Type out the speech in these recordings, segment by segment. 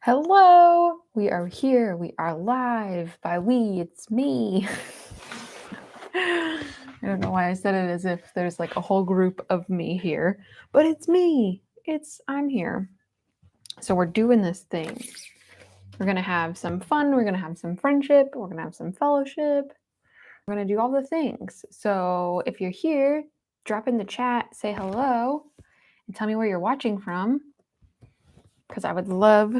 Hello, we are here. We are live. By we, it's me. I don't know why I said it as if there's like a whole group of me here, but it's me. I'm here. So we're doing this thing. We're going to have some fun. We're going to have some friendship. We're going to have some fellowship. We're going to do all the things. So if you're here, drop in the chat, say hello, and tell me where you're watching from, because I would love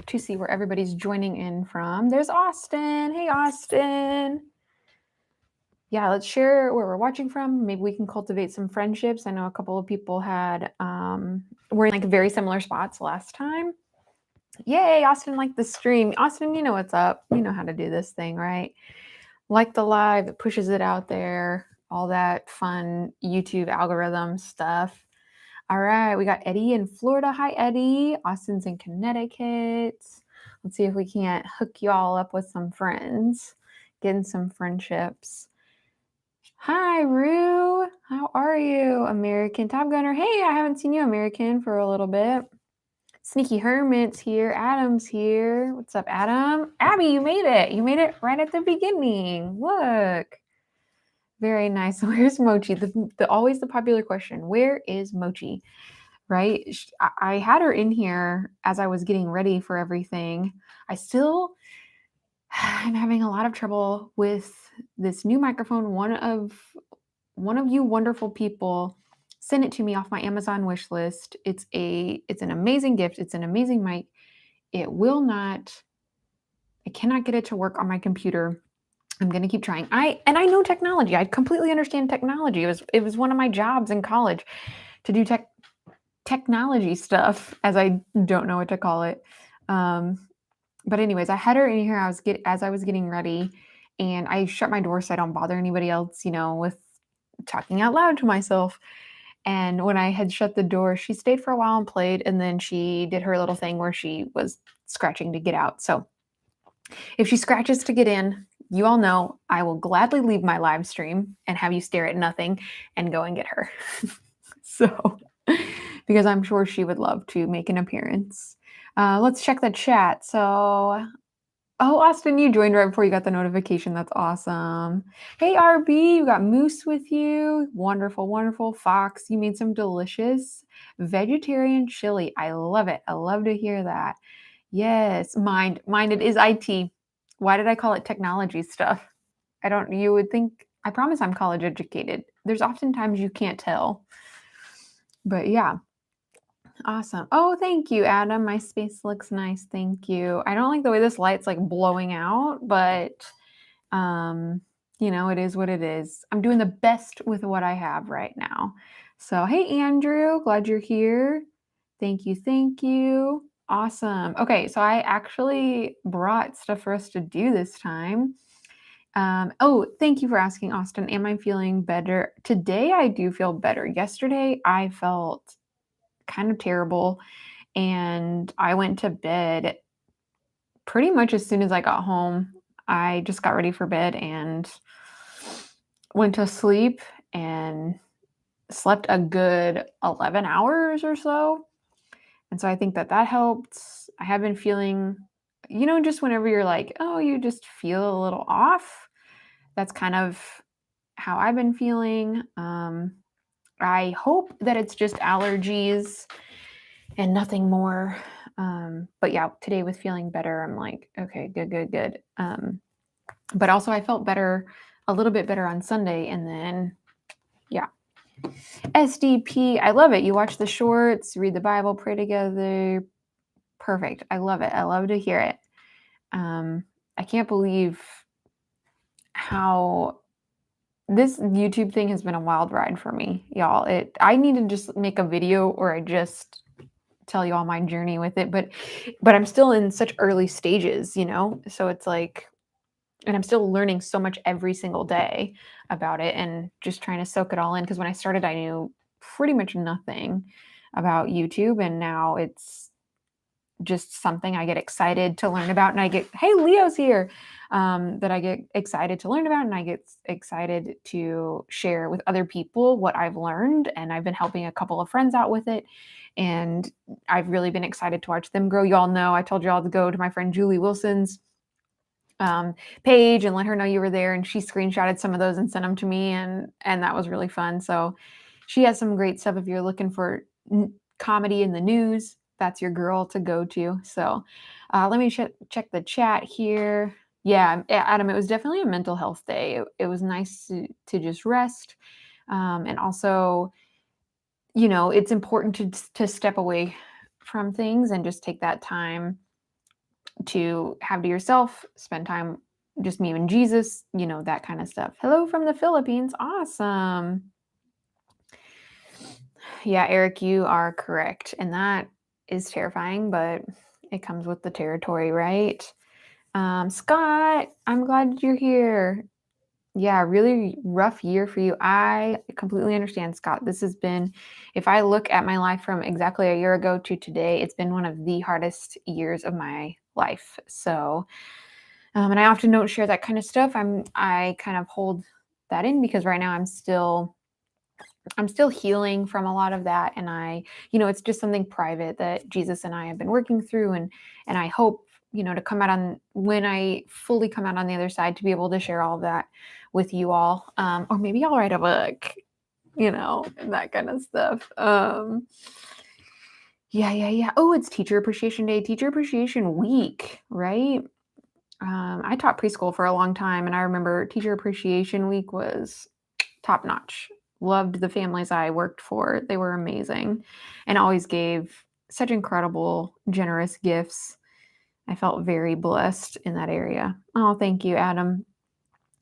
to see where everybody's joining in from. There's Austin. Hey, Austin. Yeah, let's share where we're watching from. Maybe we can cultivate some friendships. I know a couple of people were in like very similar spots last time. Yay, Austin liked the stream. Austin, you know what's up. You know how to do this thing, right? Like the live, it pushes it out there, all that fun YouTube algorithm stuff. All right, we got Eddie in Florida. Hi, Eddie. Austin's in Connecticut. Let's see if we can't hook you all up with some friends, getting some friendships. Hi, Rue. How are you? American Top Gunner. Hey, I haven't seen you, American, for a little bit. Sneaky Hermit's here. Adam's here. What's up, Adam? Abby, you made it. You made it right at the beginning. Look. Very nice. Where's Mochi? Always the popular question. Where is Mochi? Right? I had her in here as I was getting ready for everything. I'm having a lot of trouble with this new microphone. One of you wonderful people sent it to me off my Amazon wish list. It's an amazing gift. It's an amazing mic. I cannot get it to work on my computer. I'm going to keep trying. I know technology. I completely understand technology. It was one of my jobs in college to do technology stuff, as I don't know what to call it. But anyways, I had her in here. As I was getting ready, and I shut my door so I don't bother anybody else, with talking out loud to myself. And when I had shut the door, she stayed for a while and played, and then she did her little thing where she was scratching to get out. So if she scratches to get in, you all know I will gladly leave my live stream and have you stare at nothing and go and get her. So, because I'm sure she would love to make an appearance. Let's check the chat. So, Austin, you joined right before you got the notification. That's awesome. Hey, RB, you got Moose with you. Wonderful, wonderful. Fox, you made some delicious vegetarian chili. I love it. I love to hear that. Yes, mind, it is IT. Why did I call it technology stuff? You would think, I promise I'm college educated. There's oftentimes you can't tell. But yeah, awesome. Oh, thank you, Adam. My space looks nice. Thank you. I don't like the way this light's like blowing out, but it is what it is. I'm doing the best with what I have right now. So, hey, Andrew, glad you're here. Thank you. Thank you. Awesome. Okay, so I actually brought stuff for us to do this time. Thank you for asking, Austin. Am I feeling better? Today, I do feel better. Yesterday, I felt kind of terrible, and I went to bed pretty much as soon as I got home. I just got ready for bed and went to sleep and slept a good 11 hours or so. And so I think that helped. I have been feeling, just whenever you're like, oh, you just feel a little off. That's kind of how I've been feeling. I hope that it's just allergies and nothing more. But yeah, today with feeling better, I'm like, okay, good. But also I felt better, a little bit better on Sunday. And then, yeah. SDP, I love it. You watch the shorts, read the Bible, pray together. Perfect. I love it. I love to hear it. I can't believe how this YouTube thing has been a wild ride for me, y'all. I need to just make a video or I just tell you all my journey with it, but I'm still in such early stages, so it's like, and I'm still learning so much every single day about it and just trying to soak it all in, because when I started I knew pretty much nothing about YouTube, and now it's just something I get excited to learn about, and hey, Leo's here, that I get excited to learn about, and I get excited to share with other people what I've learned. And I've been helping a couple of friends out with it, and I've really been excited to watch them grow. You all know I told you all to go to my friend Julie Wilson's page and let her know you were there, and she screenshotted some of those and sent them to me, and that was really fun. So she has some great stuff if you're looking for comedy in the news. That's your girl to go to. So let me check the chat here. Yeah, Adam, it was definitely a mental health day. It was nice to just rest, and also, it's important to step away from things and just take that time to have to yourself, spend time just me and Jesus, that kind of stuff. Hello from the Philippines. Awesome. Yeah, Eric, you are correct. And that is terrifying, but it comes with the territory, right? Scott, I'm glad you're here. Yeah, really rough year for you. I completely understand, Scott. This has been, if I look at my life from exactly a year ago to today, it's been one of the hardest years of my life. So, and I often don't share that kind of stuff. I kind of hold that in because right now I'm still healing from a lot of that. And it's just something private that Jesus and I have been working through. And I hope, to come out on, when I fully come out on the other side, to be able to share all of that with you all. Or maybe I'll write a book, and that kind of stuff. Yeah. Oh, it's Teacher Appreciation Day, Teacher Appreciation Week, right? I taught preschool for a long time, and I remember Teacher Appreciation Week was top notch. Loved the families I worked for. They were amazing and always gave such incredible, generous gifts. I felt very blessed in that area. Oh, thank you, Adam.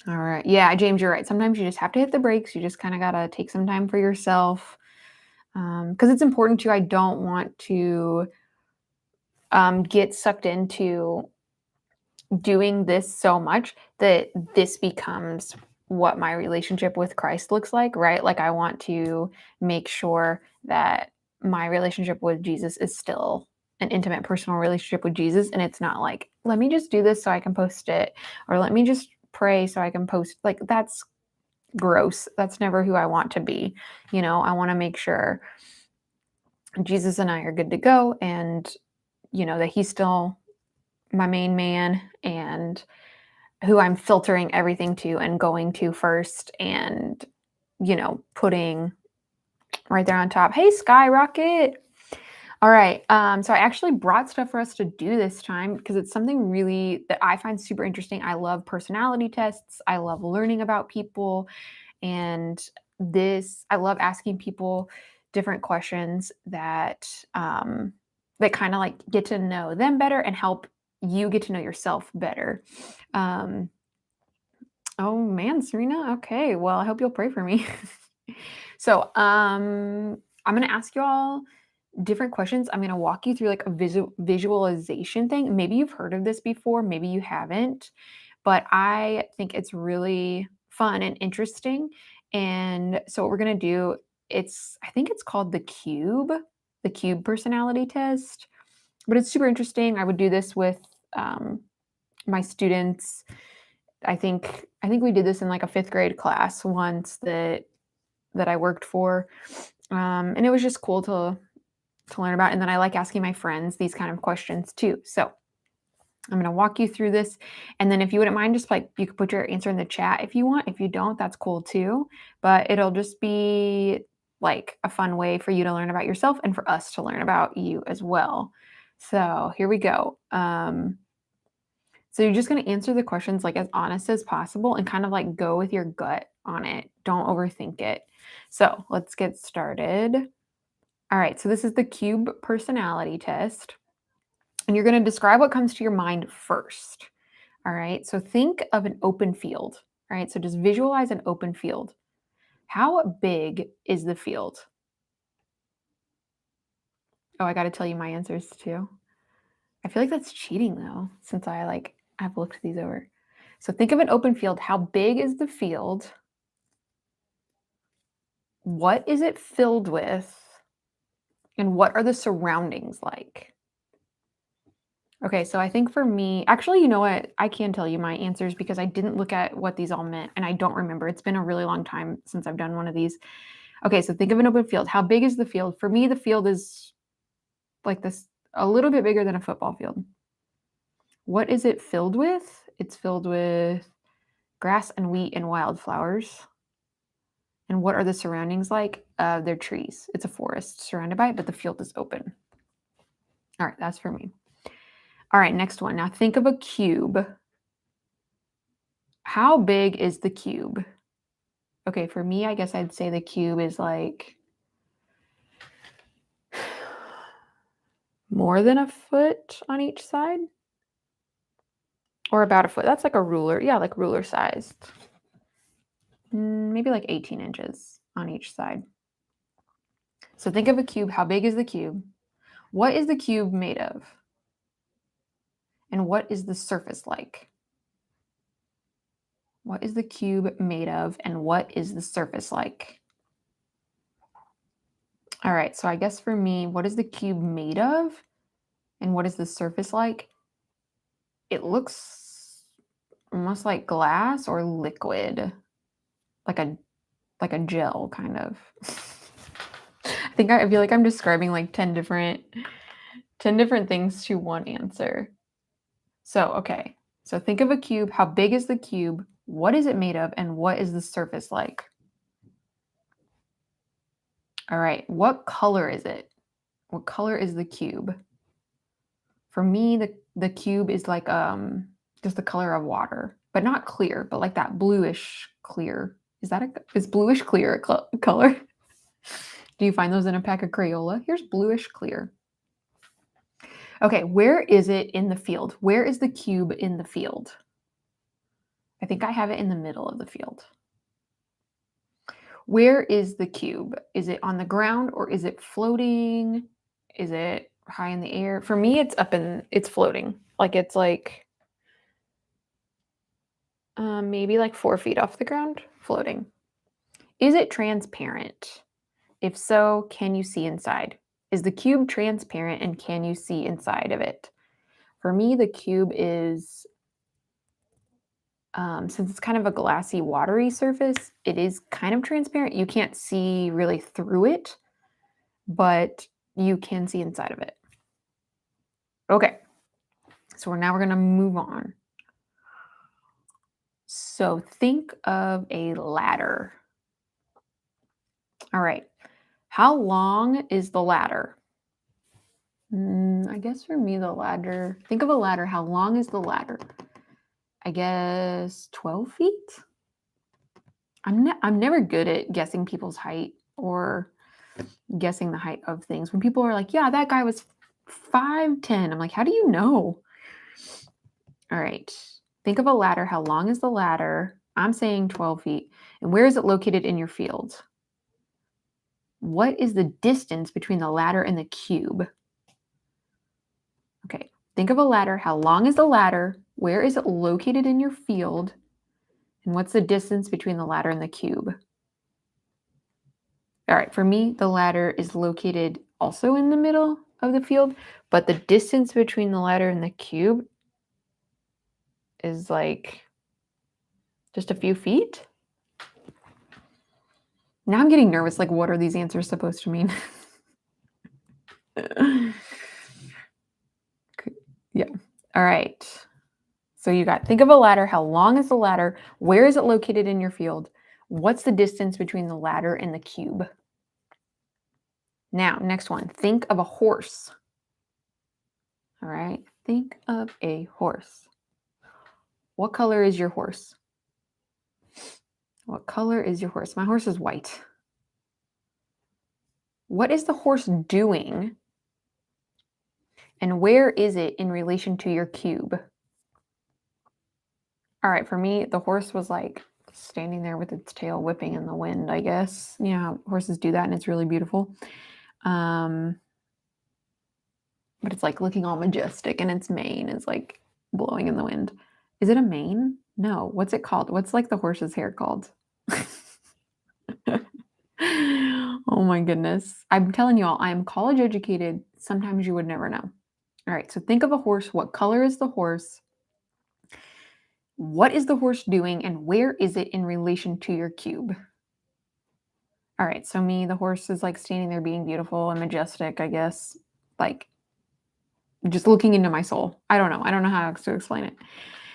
All right. Yeah, James, you're right. Sometimes you just have to hit the brakes. You just kind of got to take some time for yourself, because it's important too. I don't want to get sucked into doing this so much that this becomes what my relationship with Christ looks like, right? Like, I want to make sure that my relationship with Jesus is still an intimate personal relationship with Jesus, and it's not like, let me just do this so I can post it, or let me just pray so I can post. Like, that's gross. That's never who I want to be. I want to make sure Jesus and I are good to go, and that he's still my main man, and who I'm filtering everything to and going to first, and putting right there on top. Hey, Skyrocket. All right. So I actually brought stuff for us to do this time because it's something really that I find super interesting. I love personality tests. I love learning about people, and I love asking people different questions that that kind of like get to know them better and help you get to know yourself better. Um, Oh man, Serena. Okay. Well, I hope you'll pray for me. So, I'm going to ask you all different questions. I'm going to walk you through like a visualization thing. Maybe you've heard of this before, maybe you haven't, but I think it's really fun and interesting. And so what we're going to do, I think it's called the cube personality test, but it's super interesting. I would do this with my students. I think we did this in like a 5th grade class once that I worked for. And it was just cool to learn about. And then I like asking my friends these kind of questions too. So I'm going to walk you through this. And then if you wouldn't mind, just like you could put your answer in the chat if you want. If you don't, that's cool too. But it'll just be like a fun way for you to learn about yourself and for us to learn about you as well. So here we go. So you're just going to answer the questions like as honest as possible and kind of like go with your gut on it. Don't overthink it. So let's get started. All right. So this is the cube personality test. And you're going to describe what comes to your mind first. All right. So think of an open field. All right. So just visualize an open field. How big is the field? Oh, I got to tell you my answers too. I feel like that's cheating though, since I've looked these over. So think of an open field. How big is the field? What is it filled with? And what are the surroundings like? Okay, so I think for me, actually, you know what? I can tell you my answers because I didn't look at what these all meant and I don't remember. It's been a really long time since I've done one of these. Okay, so think of an open field. How big is the field? For me, the field is like this, a little bit bigger than a football field. What is it filled with? It's filled with grass and wheat and wildflowers. And what are the surroundings like? They're trees. It's a forest surrounded by it, but the field is open. All right, that's for me. All right, next one. Now think of a cube. How big is the cube? Okay, for me, I guess I'd say the cube is like more than a foot on each side. Or about a foot. That's like a ruler. Yeah, like ruler sized. Maybe like 18 inches on each side. So think of a cube. How big is the cube? What is the cube made of? And what is the surface like? What is the cube made of? And what is the surface like? All right, so I guess for me, what is the cube made of? And what is the surface like? It looks almost like glass or liquid, like a gel kind of. I feel like I'm describing like 10 different things to one answer. So, okay. So think of a cube. How big is the cube? What is it made of? And what is the surface like? All right. What color is it? What color is the cube? For me, the cube is like just the color of water, but not clear, but like that bluish clear. Is bluish clear a color? Do you find those in a pack of Crayola? Here's bluish clear. Okay, where is it in the field? Where is the cube in the field? I think I have it in the middle of the field. Where is the cube? Is it on the ground or is it floating? Is it high in the air? For me, it's floating. It's maybe like 4 feet off the ground, floating. Is it transparent? If so, can you see inside? Is the cube transparent and can you see inside of it? For me, the cube is, since it's kind of a glassy, watery surface, it is kind of transparent. You can't see really through it, but you can see inside of it. Okay, so we're going to move on. So think of a ladder. All right, how long is the ladder? I guess for me, the ladder, think of a ladder. How long is the ladder? I guess 12 feet. I'm never good at guessing people's height or guessing the height of things. When people are like, yeah, that guy was 5'10", I'm like, how do you know? All right. Think of a ladder. How long is the ladder? I'm saying 12 feet. And where is it located in your field? What is the distance between the ladder and the cube? Okay. Think of a ladder. How long is the ladder? Where is it located in your field? And what's the distance between the ladder and the cube? All right, for me, the ladder is located also in the middle of the field, but the distance between the ladder and the cube is like just a few feet. Now I'm getting nervous. Like, what are these answers supposed to mean? Yeah. All right. So think of a ladder. How long is the ladder? Where is it located in your field? What's the distance between the ladder and the cube? Now, next one. Think of a horse. All right. Think of a horse. What color is your horse? What color is your horse? My horse is white. What is the horse doing? And where is it in relation to your cube? All right, for me, the horse was like standing there with its tail whipping in the wind, I guess. Yeah, horses do that and it's really beautiful. But it's like looking all majestic and its mane is like blowing in the wind. Is it a mane? No. What's it called? What's like the horse's hair called? Oh my goodness. I'm telling you all, I am college educated. Sometimes you would never know. All right, so think of a horse. What color is the horse? What is the horse doing, and where is it in relation to your cube? All right, so me, the horse is like standing there being beautiful and majestic, I guess. Like just looking into my soul. I don't know. I don't know how to explain it.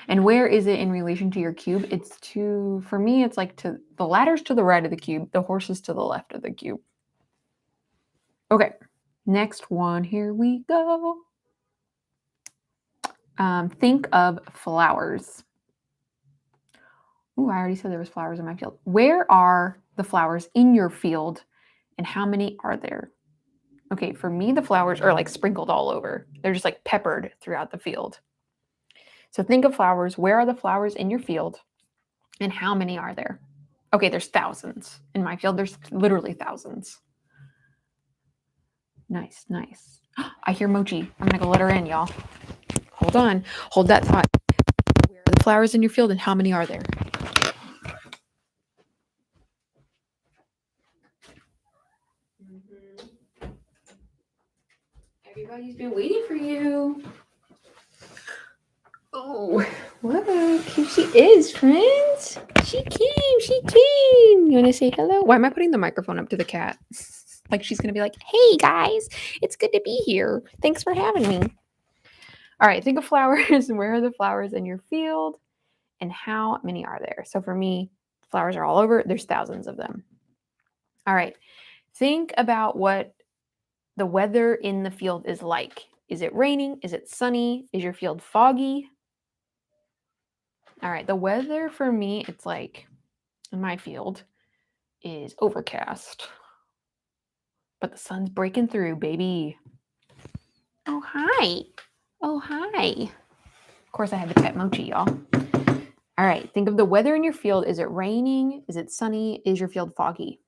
And where is it in relation to your cube? It's to, for me, it's like to the ladder's to the right of the cube, the horse is to the left of the cube. Okay, next one. Here we go. Think of flowers. Ooh, I already said there was flowers in my field. Where are the flowers in your field, and how many are there? Okay, for me, the flowers are like sprinkled all over. They're just like peppered throughout the field. So think of flowers. Where are the flowers in your field, and how many are there? Okay, there's thousands. In my field, there's literally thousands. Nice, nice. I hear Mochi. I'm gonna go let her in, y'all. Hold on. Hold that thought. Where are the flowers in your field, and how many are there? Everybody's been waiting for you. Oh, look, here she is, friends. She came. You want to say hello? Why am I putting the microphone up to the cat? Like she's going to be like, hey, guys, it's good to be here. Thanks for having me. All right, think of flowers. Where are the flowers in your field, and how many are there? So for me, flowers are all over. There's thousands of them. All right, think about what the weather in the field is like. Is it raining? Is it sunny? Is your field foggy? All right, the weather for me, it's like in my field is overcast, but the sun's breaking through, baby. Oh, hi. Oh, hi. Of course, I had to pet Mochi, y'all. All right, think of the weather in your field. Is it raining? Is it sunny? Is your field foggy?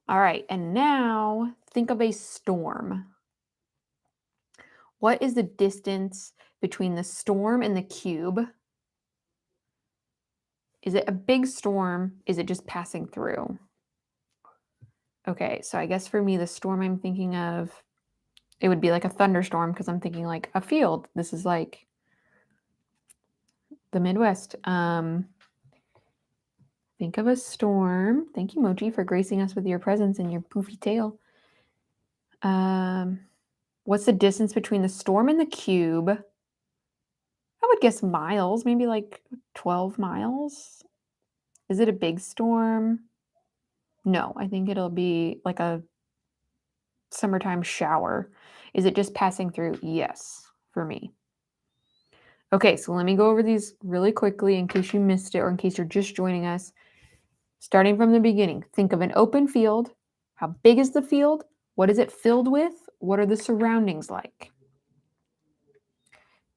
All right, and now think of a storm. What is the distance between the storm and the cube? Is it a big storm? Is it just passing through? Okay, so I guess for me, the storm I'm thinking of, it would be like a thunderstorm because I'm thinking like a field. This is like the Midwest. Think of a storm. Thank you, Mochi, for gracing us with your presence and your poofy tail. What's the distance between the storm and the cube? I would guess miles, maybe like 12 miles. Is it a big storm? No, I think it'll be like a summertime shower. Is it just passing through? Yes, for me. Okay, so let me go over these really quickly in case you missed it or in case you're just joining us. Starting from the beginning, think of an open field. How big is the field? What is it filled with? What are the surroundings like?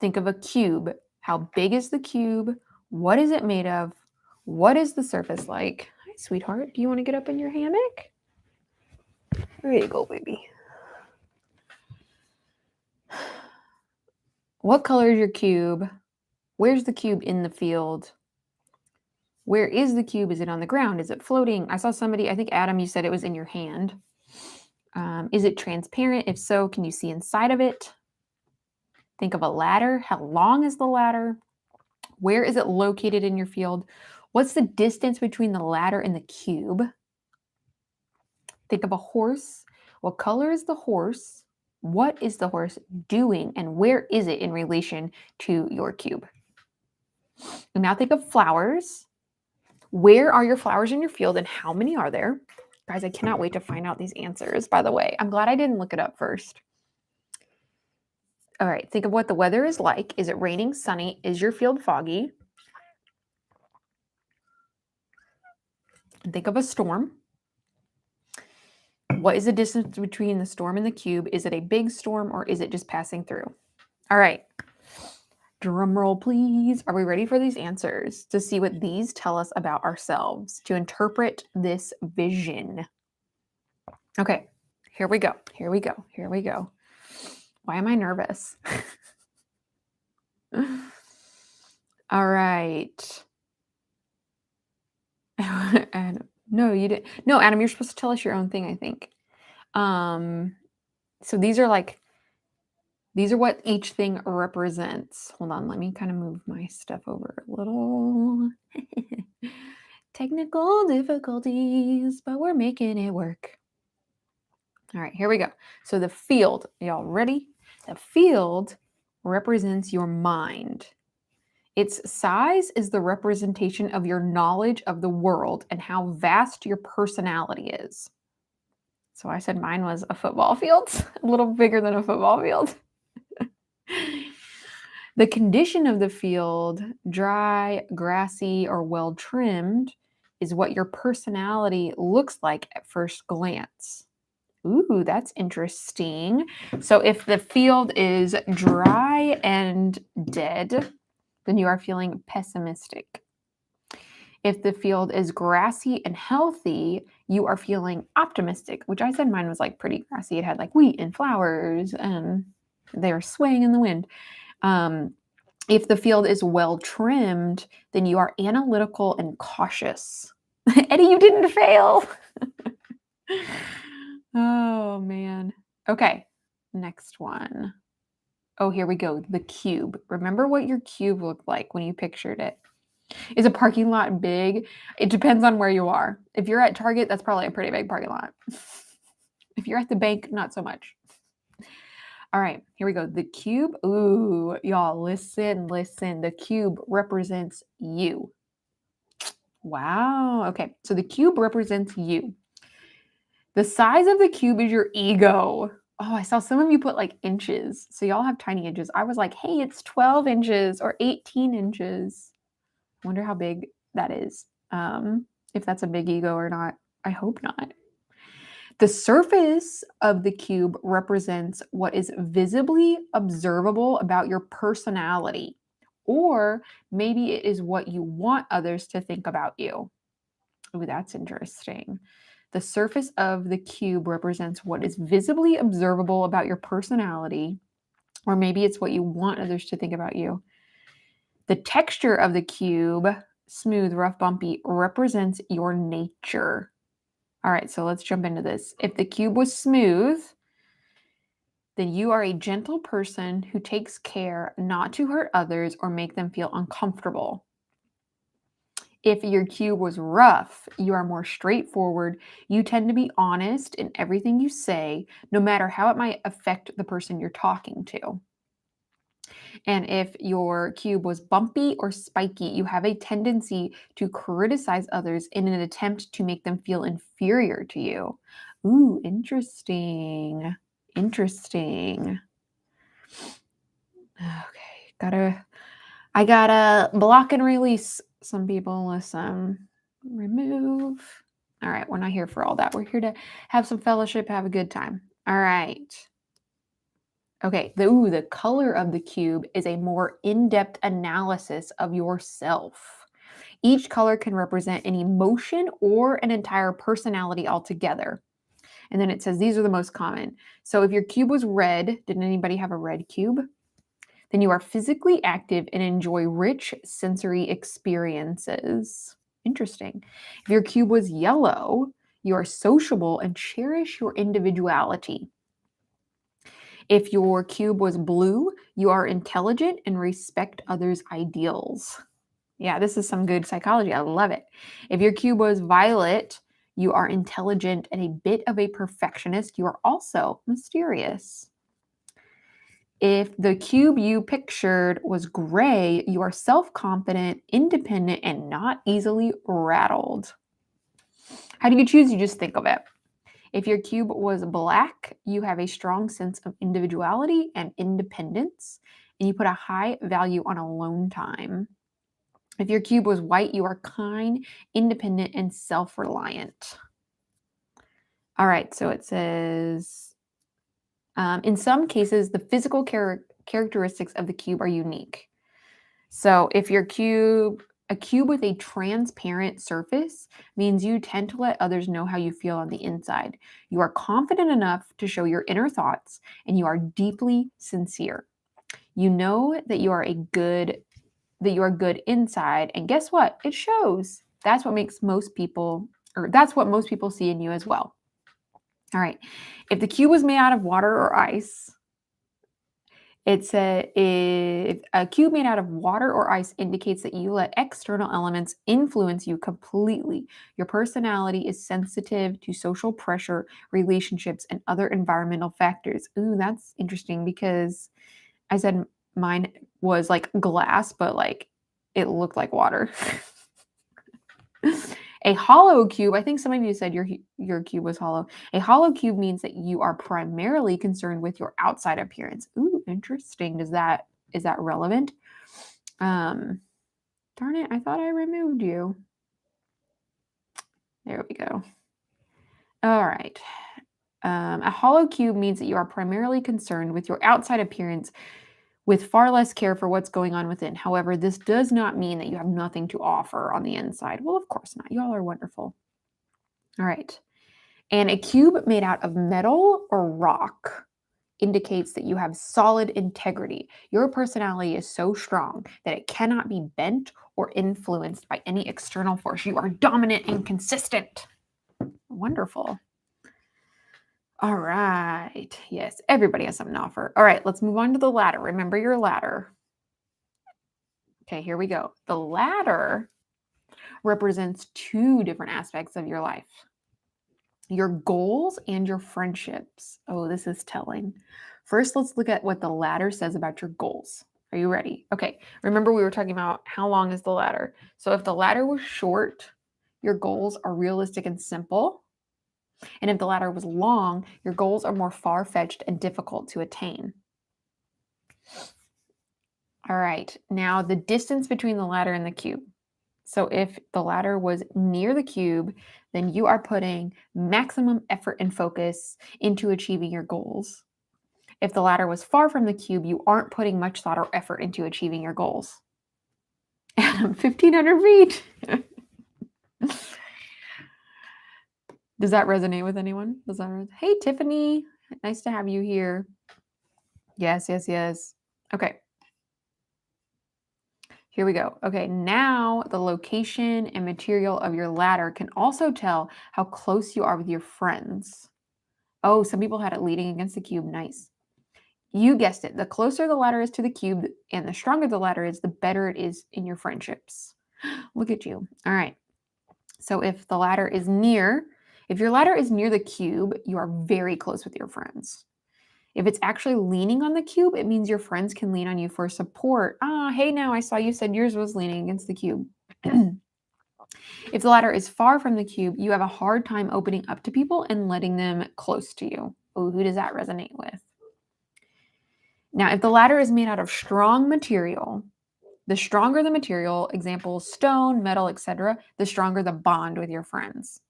Think of a cube. How big is the cube? What is it made of? What is the surface like? Hi, sweetheart. Do you want to get up in your hammock? There you go, baby. What color is your cube? Where's the cube in the field? Where is the cube? Is it on the ground? Is it floating? I saw somebody, I think Adam, you said it was in your hand. Is it transparent? If so, can you see inside of it? Think of a ladder. How long is the ladder? Where is it located in your field? What's the distance between the ladder and the cube? Think of a horse. What color is the horse? What is the horse doing? And where is it in relation to your cube? And now think of flowers. Where are your flowers in your field and how many are there? Guys, I cannot wait to find out these answers, by the way. I'm glad I didn't look it up first. All right, think of what the weather is like. Is it raining, sunny? Is your field foggy? And think of a storm. What is the distance between the storm and the cube? Is it a big storm or is it just passing through? All right. Drum roll, please. Are we ready for these answers to see what these tell us about ourselves, to interpret this vision? Okay, here we go. Here we go. Here we go. Why am I nervous? All right. And no, you didn't. No, Adam, you're supposed to tell us your own thing, I think. So these are like These are what each thing represents. Hold on, let me kind of move my stuff over a little. Technical difficulties, but we're making it work. All right, here we go. So the field, y'all ready? The field represents your mind. Its size is the representation of your knowledge of the world and how vast your personality is. So I said mine was a football field, a little bigger than a football field. The condition of the field, dry, grassy, or well trimmed, is what your personality looks like at first glance. Ooh, that's interesting. So if the field is dry and dead, then you are feeling pessimistic. If the field is grassy and healthy, you are feeling optimistic, which I said mine was like pretty grassy. It had like wheat and flowers and they were swaying in the wind. If the field is well trimmed, then you are analytical and cautious. Eddie, you didn't fail. Oh, man. Okay, next one. Oh, here we go. The cube. Remember what your cube looked like when you pictured it. Is a parking lot big? It depends on where you are. If you're at Target, that's probably a pretty big parking lot. If you're at the bank, not so much. All right, here we go. The cube. Ooh, y'all, listen. The cube represents you. Wow. Okay, so the cube represents you. The size of the cube is your ego. Oh, I saw some of you put like inches. So y'all have tiny inches. I was like, hey, it's 12 inches or 18 inches. Wonder how big that is. If that's a big ego or not. I hope not. The surface of the cube represents what is visibly observable about your personality, or maybe it is what you want others to think about you. Ooh, that's interesting. The surface of the cube represents what is visibly observable about your personality, or maybe it's what you want others to think about you. The texture of the cube, smooth, rough, bumpy, represents your nature. All right, so let's jump into this. If the cube was smooth, then you are a gentle person who takes care not to hurt others or make them feel uncomfortable. If your cube was rough, you are more straightforward. You tend to be honest in everything you say, no matter how it might affect the person you're talking to. And if your cube was bumpy or spiky, you have a tendency to criticize others in an attempt to make them feel inferior to you. Ooh, interesting. Interesting. Okay, I gotta block and release some people. Listen, remove. All right, we're not here for all that. We're here to have some fellowship, have a good time. All right. Okay, the color of the cube is a more in-depth analysis of yourself. Each color can represent an emotion or an entire personality altogether. And then it says these are the most common. So if your cube was red, didn't anybody have a red cube? Then you are physically active and enjoy rich sensory experiences. Interesting. If your cube was yellow, you are sociable and cherish your individuality. If your cube was blue, you are intelligent and respect others' ideals. Yeah, this is some good psychology. I love it. If your cube was violet, you are intelligent and a bit of a perfectionist. You are also mysterious. If the cube you pictured was gray, you are self-confident, independent, and not easily rattled. How do you choose? You just think of it. If your cube was black, you have a strong sense of individuality and independence, and you put a high value on alone time. If your cube was white, you are kind, independent, and self-reliant. All right, so it says, in some cases, the physical characteristics of the cube are unique. So if your a cube with a transparent surface means you tend to let others know how you feel on the inside. You are confident enough to show your inner thoughts, and you are deeply sincere. You know that you are good inside, and guess what? It shows. That's what most people see in you as well. All right. If the cube was made out of water or ice, It said if a cube made out of water or ice indicates that you let external elements influence you completely. Your personality is sensitive to social pressure, relationships, and other environmental factors. Ooh, that's interesting because I said mine was like glass, but like it looked like water. A hollow cube, I think some of you said your cube was hollow. A hollow cube means that you are primarily concerned with your outside appearance. Ooh, interesting. Is that relevant? Darn it, I thought I removed you. There we go. All right. A hollow cube means that you are primarily concerned with your outside appearance with far less care for what's going on within. However, this does not mean that you have nothing to offer on the inside. Well, of course not. You all are wonderful. All right. And a cube made out of metal or rock indicates that you have solid integrity. Your personality is so strong that it cannot be bent or influenced by any external force. You are dominant and consistent. Wonderful. All right. Yes, everybody has something to offer. All right, let's move on to the ladder. Remember your ladder. Okay, here we go. The ladder represents two different aspects of your life: your goals and your friendships. Oh, this is telling. First, let's look at what the ladder says about your goals. Are you ready? Okay, remember we were talking about how long is the ladder. So if the ladder was short, your goals are realistic and simple. And if the ladder was long, your goals are more far-fetched and difficult to attain. All right, now the distance between the ladder and the cube. So if the ladder was near the cube, then you are putting maximum effort and focus into achieving your goals. If the ladder was far from the cube, you aren't putting much thought or effort into achieving your goals. Adam, 1,500 feet. Does that resonate with anyone? Hey, Tiffany, nice to have you here. Yes, yes, yes. Okay. Here we go. Okay, now the location and material of your ladder can also tell how close you are with your friends. Oh, some people had it leaning against the cube. Nice. You guessed it. The closer the ladder is to the cube and the stronger the ladder is, the better it is in your friendships. Look at you. All right. So if your ladder is near the cube, you are very close with your friends. If it's actually leaning on the cube, it means your friends can lean on you for support. Hey, now I saw you said yours was leaning against the cube. If the ladder is far from the cube, you have a hard time opening up to people and letting them close to you. Oh, who does that resonate with? Now, if the ladder is made out of strong material, the stronger the material, example, stone, metal, etc., the stronger the bond with your friends.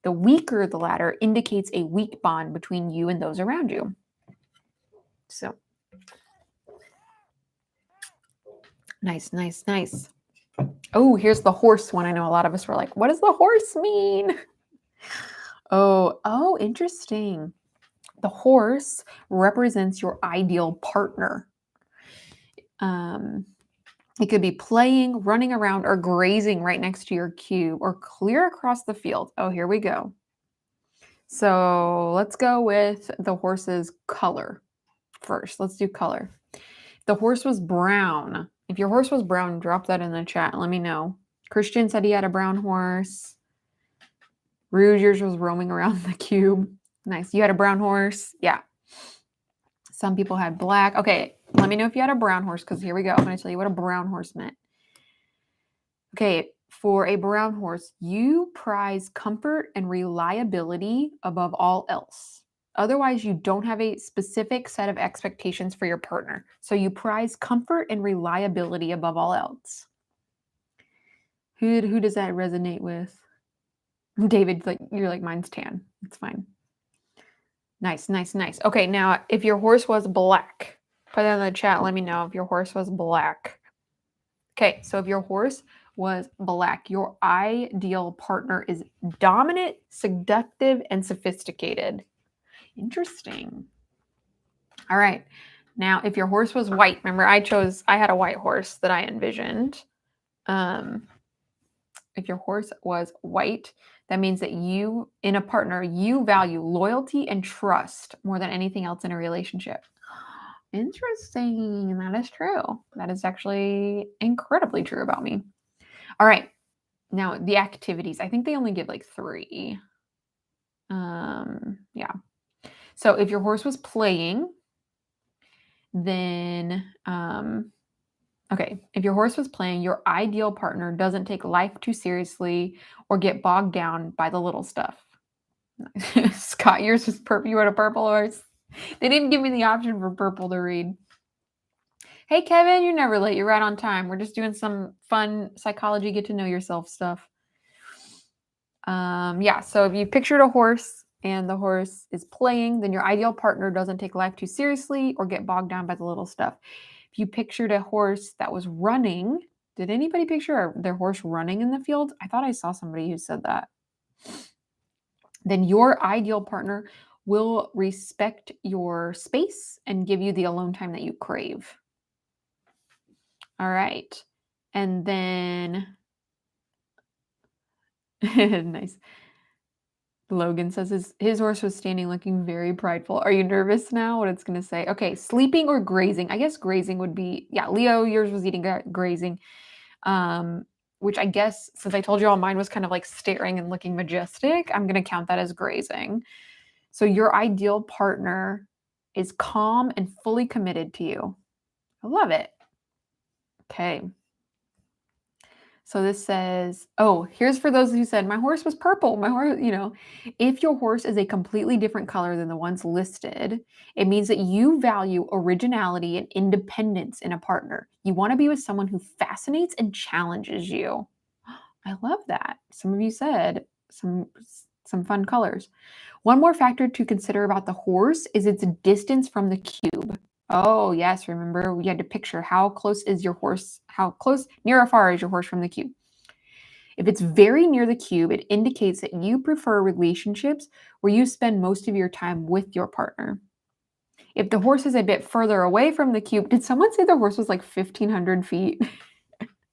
The weaker the ladder indicates a weak bond between you and those around you. So, nice, nice, nice. Oh, here's the horse one. I know a lot of us were like, what does the horse mean? Oh, interesting. The horse represents your ideal partner. It could be playing, running around, or grazing right next to your cube or clear across the field. Oh, here we go. So let's go with the horse's color first. Let's do color. The horse was brown. If your horse was brown, drop that in the chat and let me know. Christian said he had a brown horse. Rouge, yours was roaming around the cube. Nice. You had a brown horse? Yeah. Some people had black. Okay, let me know if you had a brown horse because here we go. I'm going to tell you what a brown horse meant. Okay, for a brown horse, you prize comfort and reliability above all else. Otherwise, you don't have a specific set of expectations for your partner. So you prize comfort and reliability above all else. Who does that resonate with? David, you're like, mine's tan. It's fine. Nice, nice, nice. Okay, now if your horse was black, put that in the chat. Let me know if your horse was black. Okay, so if your horse was black, your ideal partner is dominant, seductive, and sophisticated. Interesting. All right. Now, if your horse was white, remember I had a white horse that I envisioned. If your horse was white, that means that you, in a partner, you value loyalty and trust more than anything else in a relationship. Interesting. That is true. That is actually incredibly true about me. All right. Now, the activities. I think they only give like 3. Yeah. So if your horse was playing, then okay, if your horse was playing, your ideal partner doesn't take life too seriously or get bogged down by the little stuff. Scott, yours was purple. You had a purple horse. They didn't give me the option for purple to read. Hey, Kevin, you're never late. You're right on time. We're just doing some fun psychology, get to know yourself stuff. Yeah, so if you pictured a horse and the horse is playing, then your ideal partner doesn't take life too seriously or get bogged down by the little stuff. If you pictured a horse that was running, did anybody picture their horse running in the field? I thought I saw somebody who said that. Then your ideal partner will respect your space and give you the alone time that you crave. All right. And then, nice. Logan says his horse was standing looking very prideful. Are you nervous now? What it's going to say? Okay, sleeping or grazing. I guess grazing would be, yeah, Leo, yours was eating grazing. Which I guess, since I told you all mine was kind of like staring and looking majestic, I'm going to count that as grazing. So your ideal partner is calm and fully committed to you. I love it. Okay. So this says, oh, here's for those who said, my horse was purple. My horse, if your horse is a completely different color than the ones listed, it means that you value originality and independence in a partner. You want to be with someone who fascinates and challenges you. I love that. Some of you said some fun colors. One more factor to consider about the horse is its distance from the cube. Oh, yes. Remember, we had to picture how close is your horse, how close, near or far is your horse from the cube. If it's very near the cube, it indicates that you prefer relationships where you spend most of your time with your partner. If the horse is a bit further away from the cube, did someone say the horse was like 1,500 feet?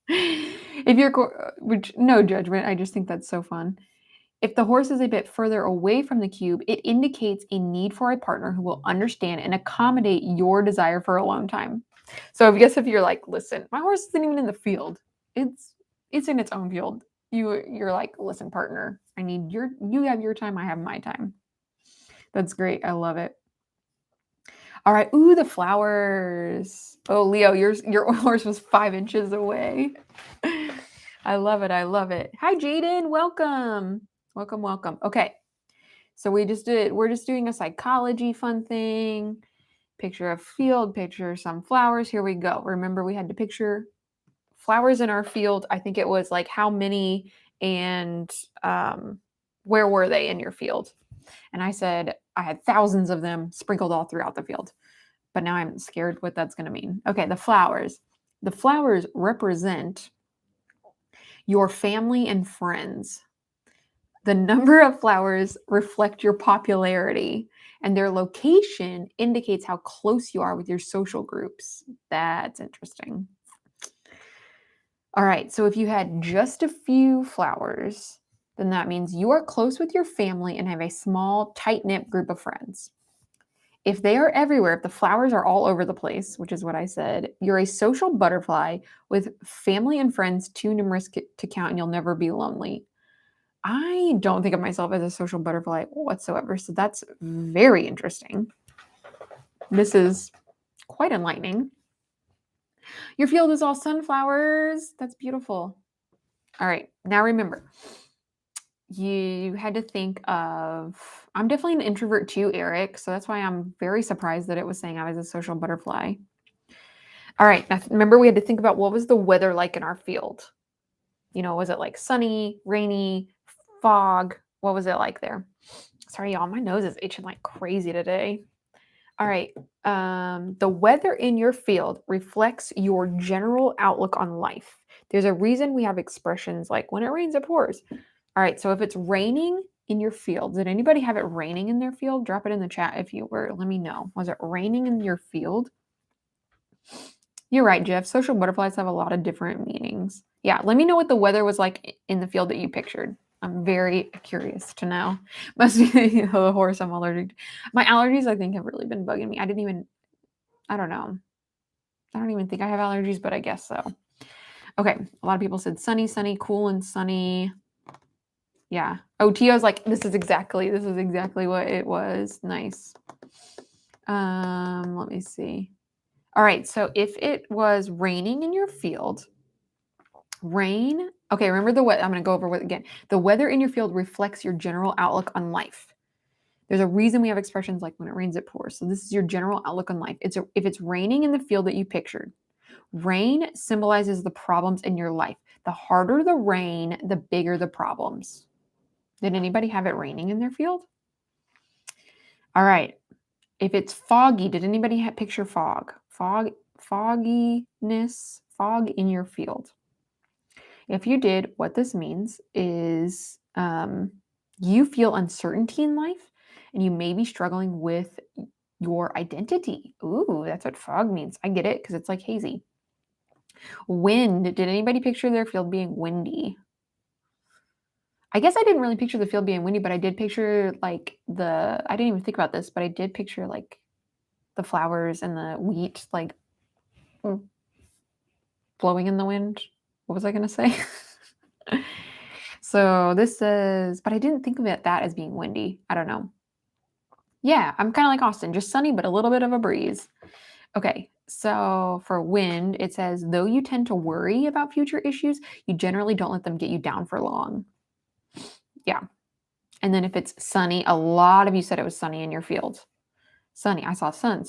If you're, which no judgment, I just think that's so fun. If the horse is a bit further away from the cube, it indicates a need for a partner who will understand and accommodate your desire for alone time. So I guess if you're like, listen, my horse isn't even in the field. It's in its own field. You're like, listen, partner, you have your time, I have my time. That's great. I love it. All right. Ooh, the flowers. Oh, Leo, your horse was 5 inches away. I love it. I love it. Hi, Jaden. Welcome. Welcome, welcome. Okay. So we're just doing a psychology fun thing. Picture a field, picture some flowers. Here we go. Remember, we had to picture flowers in our field. I think it was like how many and where were they in your field? And I said I had thousands of them sprinkled all throughout the field. But now I'm scared what that's going to mean. Okay, the flowers. The flowers represent your family and friends. The number of flowers reflect your popularity, and their location indicates how close you are with your social groups. That's interesting. All right, so if you had just a few flowers, then that means you are close with your family and have a small, tight-knit group of friends. If they are everywhere, if the flowers are all over the place, which is what I said, you're a social butterfly with family and friends too numerous to count, and you'll never be lonely. I don't think of myself as a social butterfly whatsoever, so that's very interesting. This is quite enlightening. Your field is all sunflowers. That's beautiful. All right, now remember, you had to think of, I'm definitely an introvert too, Eric, so that's why I'm very surprised that it was saying I was a social butterfly. All right, now remember we had to think about what was the weather like in our field? Was it like sunny, rainy, fog? What was it like there? Sorry, y'all, my nose is itching like crazy today. All right, the weather in your field reflects your general outlook on life. There's a reason we have expressions like when it rains, it pours. All right, so if it's raining in your field, did anybody have it raining in their field? Drop it in the chat if you were. Let me know. Was it raining in your field? You're right, Jeff. Social butterflies have a lot of different meanings. Yeah, let me know what the weather was like in the field that you pictured. I'm very curious to know. Must be the horse I'm allergic to. My allergies, I think, have really been bugging me. I didn't even I don't know. I don't even think I have allergies, but I guess so. Okay. A lot of people said sunny, sunny, cool and sunny. Yeah. Oh, Tio's like, this is exactly what it was. Nice. Let me see. All right. So if it was raining in your field, rain. Okay. Remember the weather. I'm going to go over it again. The weather in your field reflects your general outlook on life. There's a reason we have expressions like when it rains, it pours. So this is your general outlook on life. If it's raining in the field that you pictured, rain symbolizes the problems in your life. The harder the rain, the bigger the problems. Did anybody have it raining in their field? All right. If it's foggy, did anybody picture fog? Fogginess, fog in your field. If you did, what this means is you feel uncertainty in life and you may be struggling with your identity. Ooh, that's what fog means. I get it because it's like hazy. Wind. Did anybody picture their field being windy? I guess I didn't really picture the field being windy, but I did picture like I didn't even think about this, but I did picture like the flowers and the wheat like blowing in the wind. What was I going to say? So this says, but I didn't think of that as being windy. I don't know. Yeah, I'm kind of like Austin, just sunny, but a little bit of a breeze. Okay, so for wind, it says, though you tend to worry about future issues, you generally don't let them get you down for long. Yeah. And then if it's sunny, a lot of you said it was sunny in your field. Sunny. I saw sun.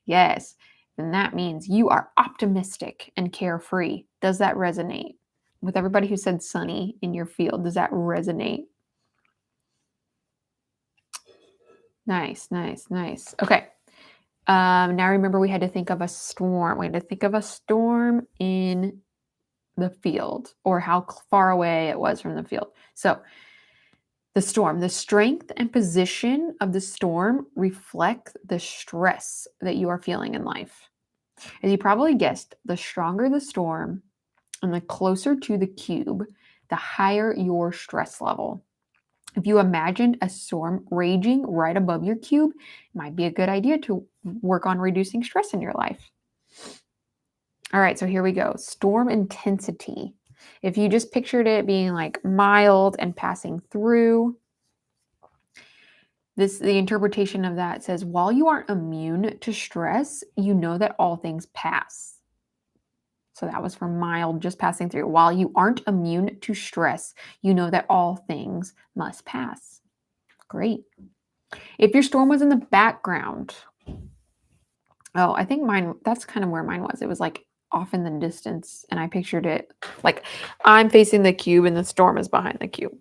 Yes. Then that means you are optimistic and carefree. Does that resonate? With everybody who said sunny in your field, does that resonate? Nice. Okay. Now remember we had to think of a storm. We had to think of a storm in the field or how far away it was from the field. So the storm, the strength and position of the storm reflect the stress that you are feeling in life. As you probably guessed, the stronger the storm and the closer to the cube, the higher your stress level. If you imagined a storm raging right above your cube, it might be a good idea to work on reducing stress in your life. All right, so here we go. Storm intensity. If you just pictured it being like mild and passing through, the interpretation of that says, while you aren't immune to stress, you know that all things pass. So that was for mild, just passing through. While you aren't immune to stress, you know that all things must pass. Great. If your storm was in the background, oh, I think that's kind of where mine was. It was like off in the distance, and I pictured it like I'm facing the cube and the storm is behind the cube.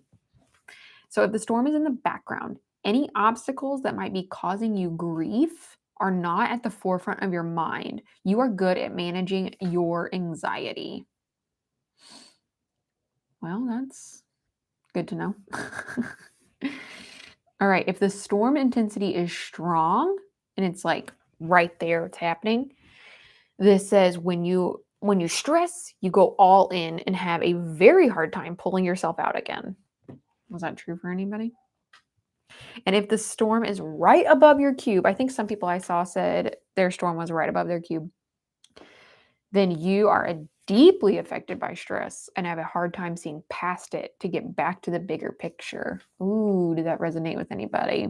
So if the storm is in the background, any obstacles that might be causing you grief are not at the forefront of your mind. You are good at managing your anxiety. Well, that's good to know. All right, if the storm intensity is strong and it's like right there, it's happening, this says when you stress, you go all in and have a very hard time pulling yourself out again. Was that true for anybody? And if the storm is right above your cube, I think some people I saw said their storm was right above their cube, then you are deeply affected by stress and have a hard time seeing past it to get back to the bigger picture. Ooh, did that resonate with anybody?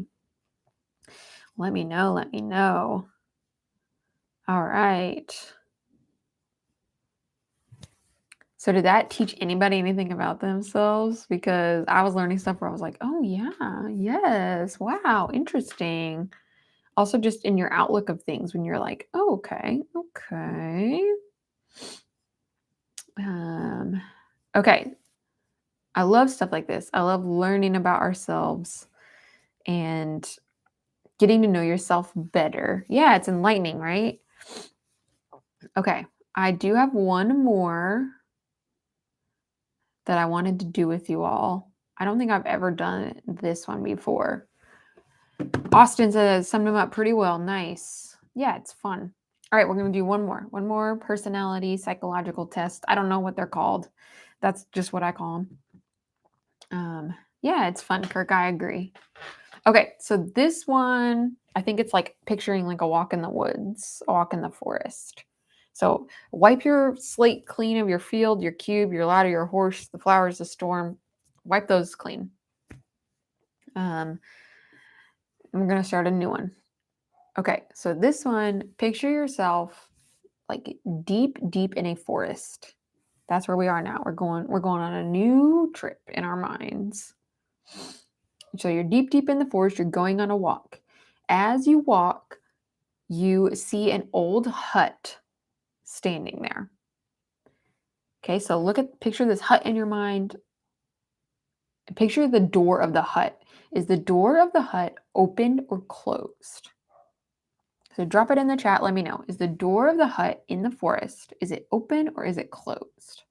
Let me know. All right. So did that teach anybody anything about themselves? Because I was learning stuff where I was like, oh yeah, yes, wow, interesting. Also just in your outlook of things when you're like, oh, okay. Okay. I love stuff like this. I love learning about ourselves and getting to know yourself better. Yeah, it's enlightening, right? Okay. I do have one more that I wanted to do with you all. I don't think I've ever done this one before. Austin says, summed them up pretty well. Nice. Yeah, it's fun. All right, we're going to do one more personality psychological test. I don't know what they're called. That's just what I call them. Yeah, it's fun, Kirk. I agree. Okay, so this one, I think it's like picturing like a walk in the woods, a walk in the forest. So wipe your slate clean of your field, your cube, your ladder, your horse, the flowers, the storm. Wipe those clean. I'm going to start a new one. Okay, so this one, picture yourself like deep, deep in a forest. That's where we are now. We're going on a new trip in our minds. So you're deep, deep in the forest, you're going on a walk. As you walk, you see an old hut standing there. Okay, so picture this hut in your mind. Picture the door of the hut. Is the door of the hut open or closed? So drop it in the chat. Let me know. Is the door of the hut in the forest, is it open or is it closed?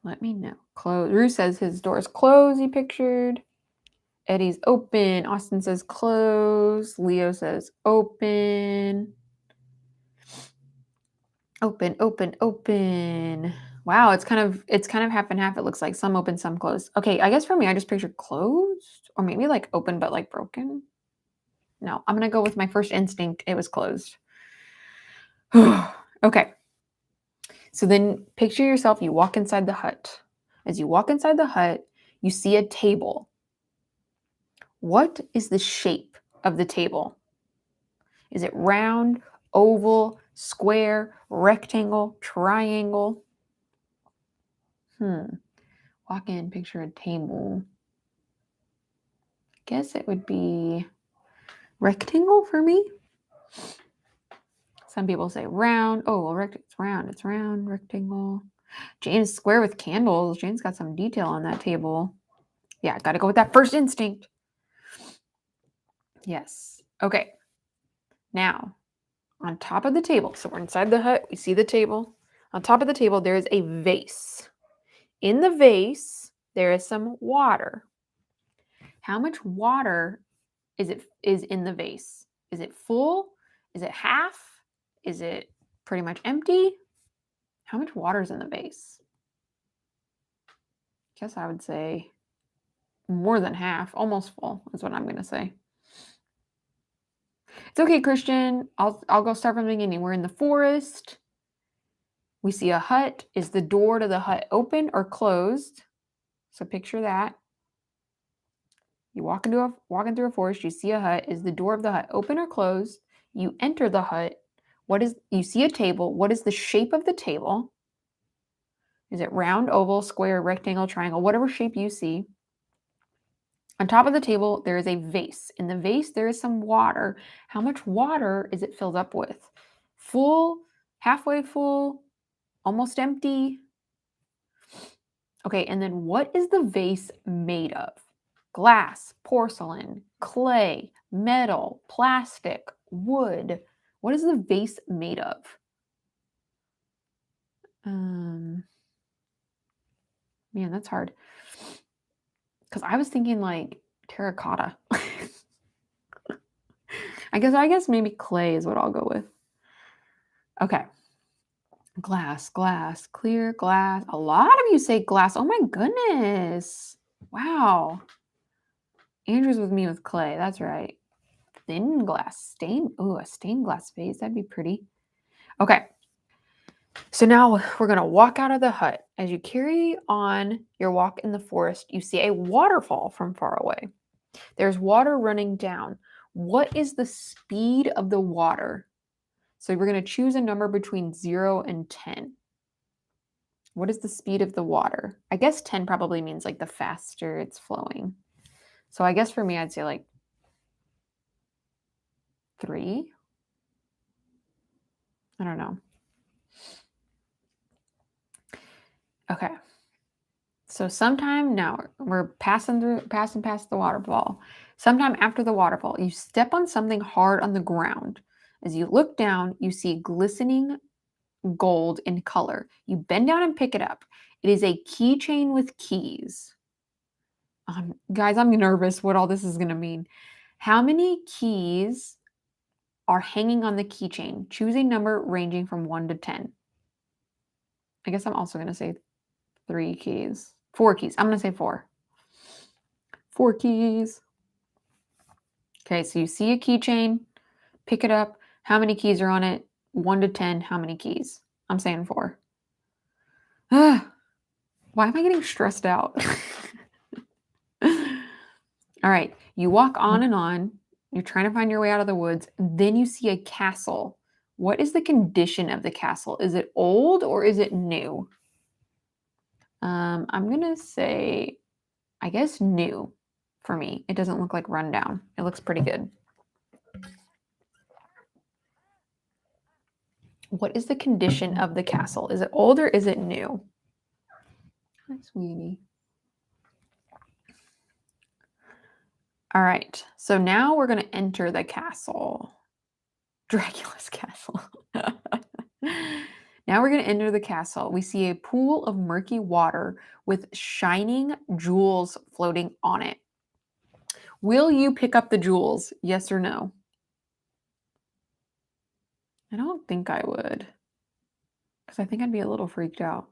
Let me know. Closed. Rue says his door is closed, he pictured. Eddie's open. Austin says closed. Leo says open. Open, open, open. Wow, it's kind of half and half. It looks like some open, some closed. Okay, I guess for me, I just pictured closed or maybe like open but like broken. No, I'm gonna go with my first instinct. It was closed. Okay. So then picture yourself, you walk inside the hut. As you walk inside the hut, you see a table. What is the shape of the table? Is it round, oval, square, rectangle, triangle? Walk in, picture a table. Guess it would be rectangle for me. Some people say round. Oh, well, it's round. It's round, rectangle. Jane's square with candles. Jane's got some detail on that table. Yeah, got to go with that first instinct. Yes. Okay. Now, on top of the table, so we're inside the hut, we see the table. On top of the table, there is a vase. In the vase, there is some water. How much water is in the vase? Is it full? Is it half? Is it pretty much empty? How much water is in the vase? Guess I would say more than half, almost full is what I'm going to say. It's okay, Christian. I'll go start from the beginning. We're in the forest. We see a hut. Is the door to the hut open or closed? So picture that. You walking through a forest, you see a hut. Is the door of the hut open or closed? You enter the hut. You see a table. What is the shape of the table? Is it round, oval, square, rectangle, triangle, whatever shape you see? On top of the table, there is a vase. In the vase, there is some water. How much water is it filled up with? Full, halfway full, almost empty? Okay, and then what is the vase made of? Glass, porcelain, clay, metal, plastic, wood. What is the vase made of? Man, that's hard. Because I was thinking like terracotta. I guess maybe clay is what I'll go with. Okay. Glass, clear glass. A lot of you say glass. Oh my goodness. Wow. Andrew's with me with clay. That's right. Thin glass. A stained glass vase. That'd be pretty. Okay. So now we're going to walk out of the hut. As you carry on your walk in the forest, you see a waterfall from far away. There's water running down. What is the speed of the water? So we're going to choose a number between 0 and 10. What is the speed of the water? I guess 10 probably means like the faster it's flowing. So I guess for me, I'd say like 3. I don't know. Okay. So sometime now we're passing past the waterfall. Sometime after the waterfall, you step on something hard on the ground. As you look down, you see glistening gold in color. You bend down and pick it up. It is a keychain with keys. Guys, I'm nervous what all this is going to mean. How many keys are hanging on the keychain? Choose a number ranging from 1 to 10. I guess I'm also going to say 3 keys. 4 keys. I'm going to say 4. 4 keys. Okay, so you see a keychain, pick it up. How many keys are on it? 1 to 10, how many keys? I'm saying 4. Why am I getting stressed out? All right, you walk on and on. You're trying to find your way out of the woods. Then you see a castle. What is the condition of the castle? Is it old or is it new? I'm going to say, I guess new for me. It doesn't look like rundown. It looks pretty good. What is the condition of the castle? Is it old or is it new? Hi, sweetie. All right, so now we're going to enter the castle. Dracula's castle. Now we're going to enter the castle. We see a pool of murky water with shining jewels floating on it. Will you pick up the jewels? Yes or no? I don't think I would. Because I think I'd be a little freaked out.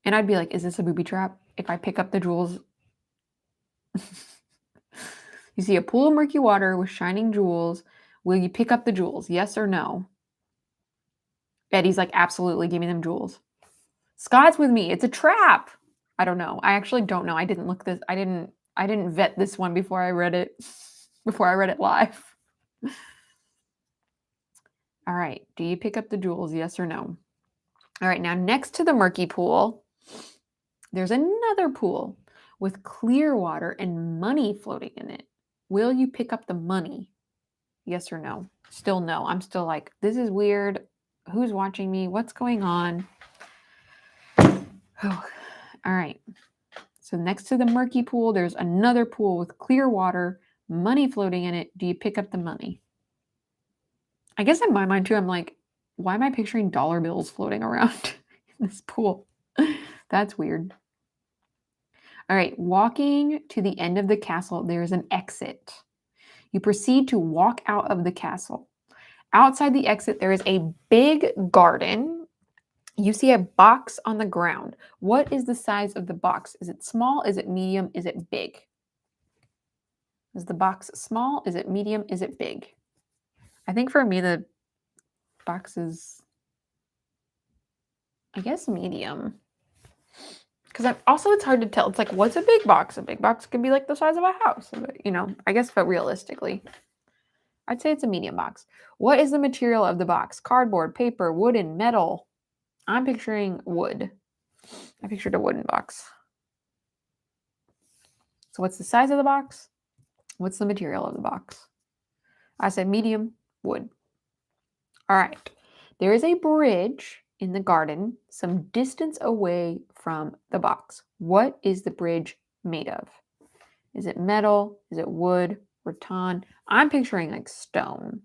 And I'd be like, is this a booby trap? If I pick up the jewels. You see a pool of murky water with shining jewels. Will you pick up the jewels? Yes or no? Betty's like, absolutely, give me them jewels. Scott's with me. It's a trap. I don't know. I actually don't know. I didn't look this. I didn't vet this one before I read it. Before I read it live. All right. Do you pick up the jewels? Yes or no? All right. Now, next to the murky pool, there's another pool with clear water and money floating in it. Will you pick up the money? Yes or no? Still no. I'm still like, this is weird. Who's watching me? What's going on? Oh, all right. So next to the murky pool, there's another pool with clear water, money floating in it. Do you pick up the money? I guess in my mind too, I'm like, why am I picturing dollar bills floating around in this pool? That's weird. All right, walking to the end of the castle, there's an exit. You proceed to walk out of the castle. Outside the exit, there is a big garden. You see a box on the ground. What is the size of the box? Is it small? Is it medium? Is it big? Is the box small? Is it medium? Is it big? I think for me, the box is, I guess, medium. Because also it's hard to tell. It's like, what's a big box? A big box could be like the size of a house. You know, I guess, but realistically, I'd say it's a medium box. What is the material of the box? Cardboard, paper, wooden, metal. I'm picturing wood. I pictured a wooden box. So what's the size of the box? What's the material of the box? I said medium, wood. All right. There is a bridge in the garden some distance away from the box. What is the bridge made of? Is it metal? Is it wood? Rattan? I'm picturing like stone.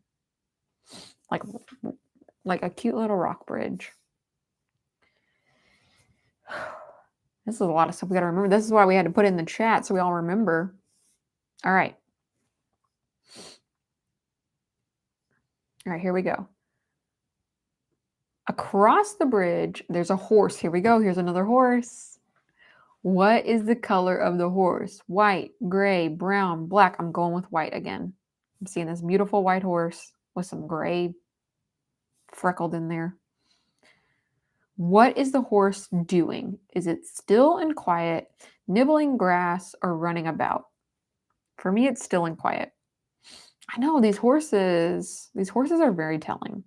Like a cute little rock bridge. This is a lot of stuff we got to remember. This is why we had to put it in the chat so we all remember. All right. All right, here we go. Across the bridge, there's a horse. Here we go. Here's another horse. What is the color of the horse? White, gray, brown, black. I'm going with white again. I'm seeing this beautiful white horse with some gray freckled in there. What is the horse doing? Is it still and quiet, nibbling grass, or running about? For me, it's still and quiet. I know these horses are very telling.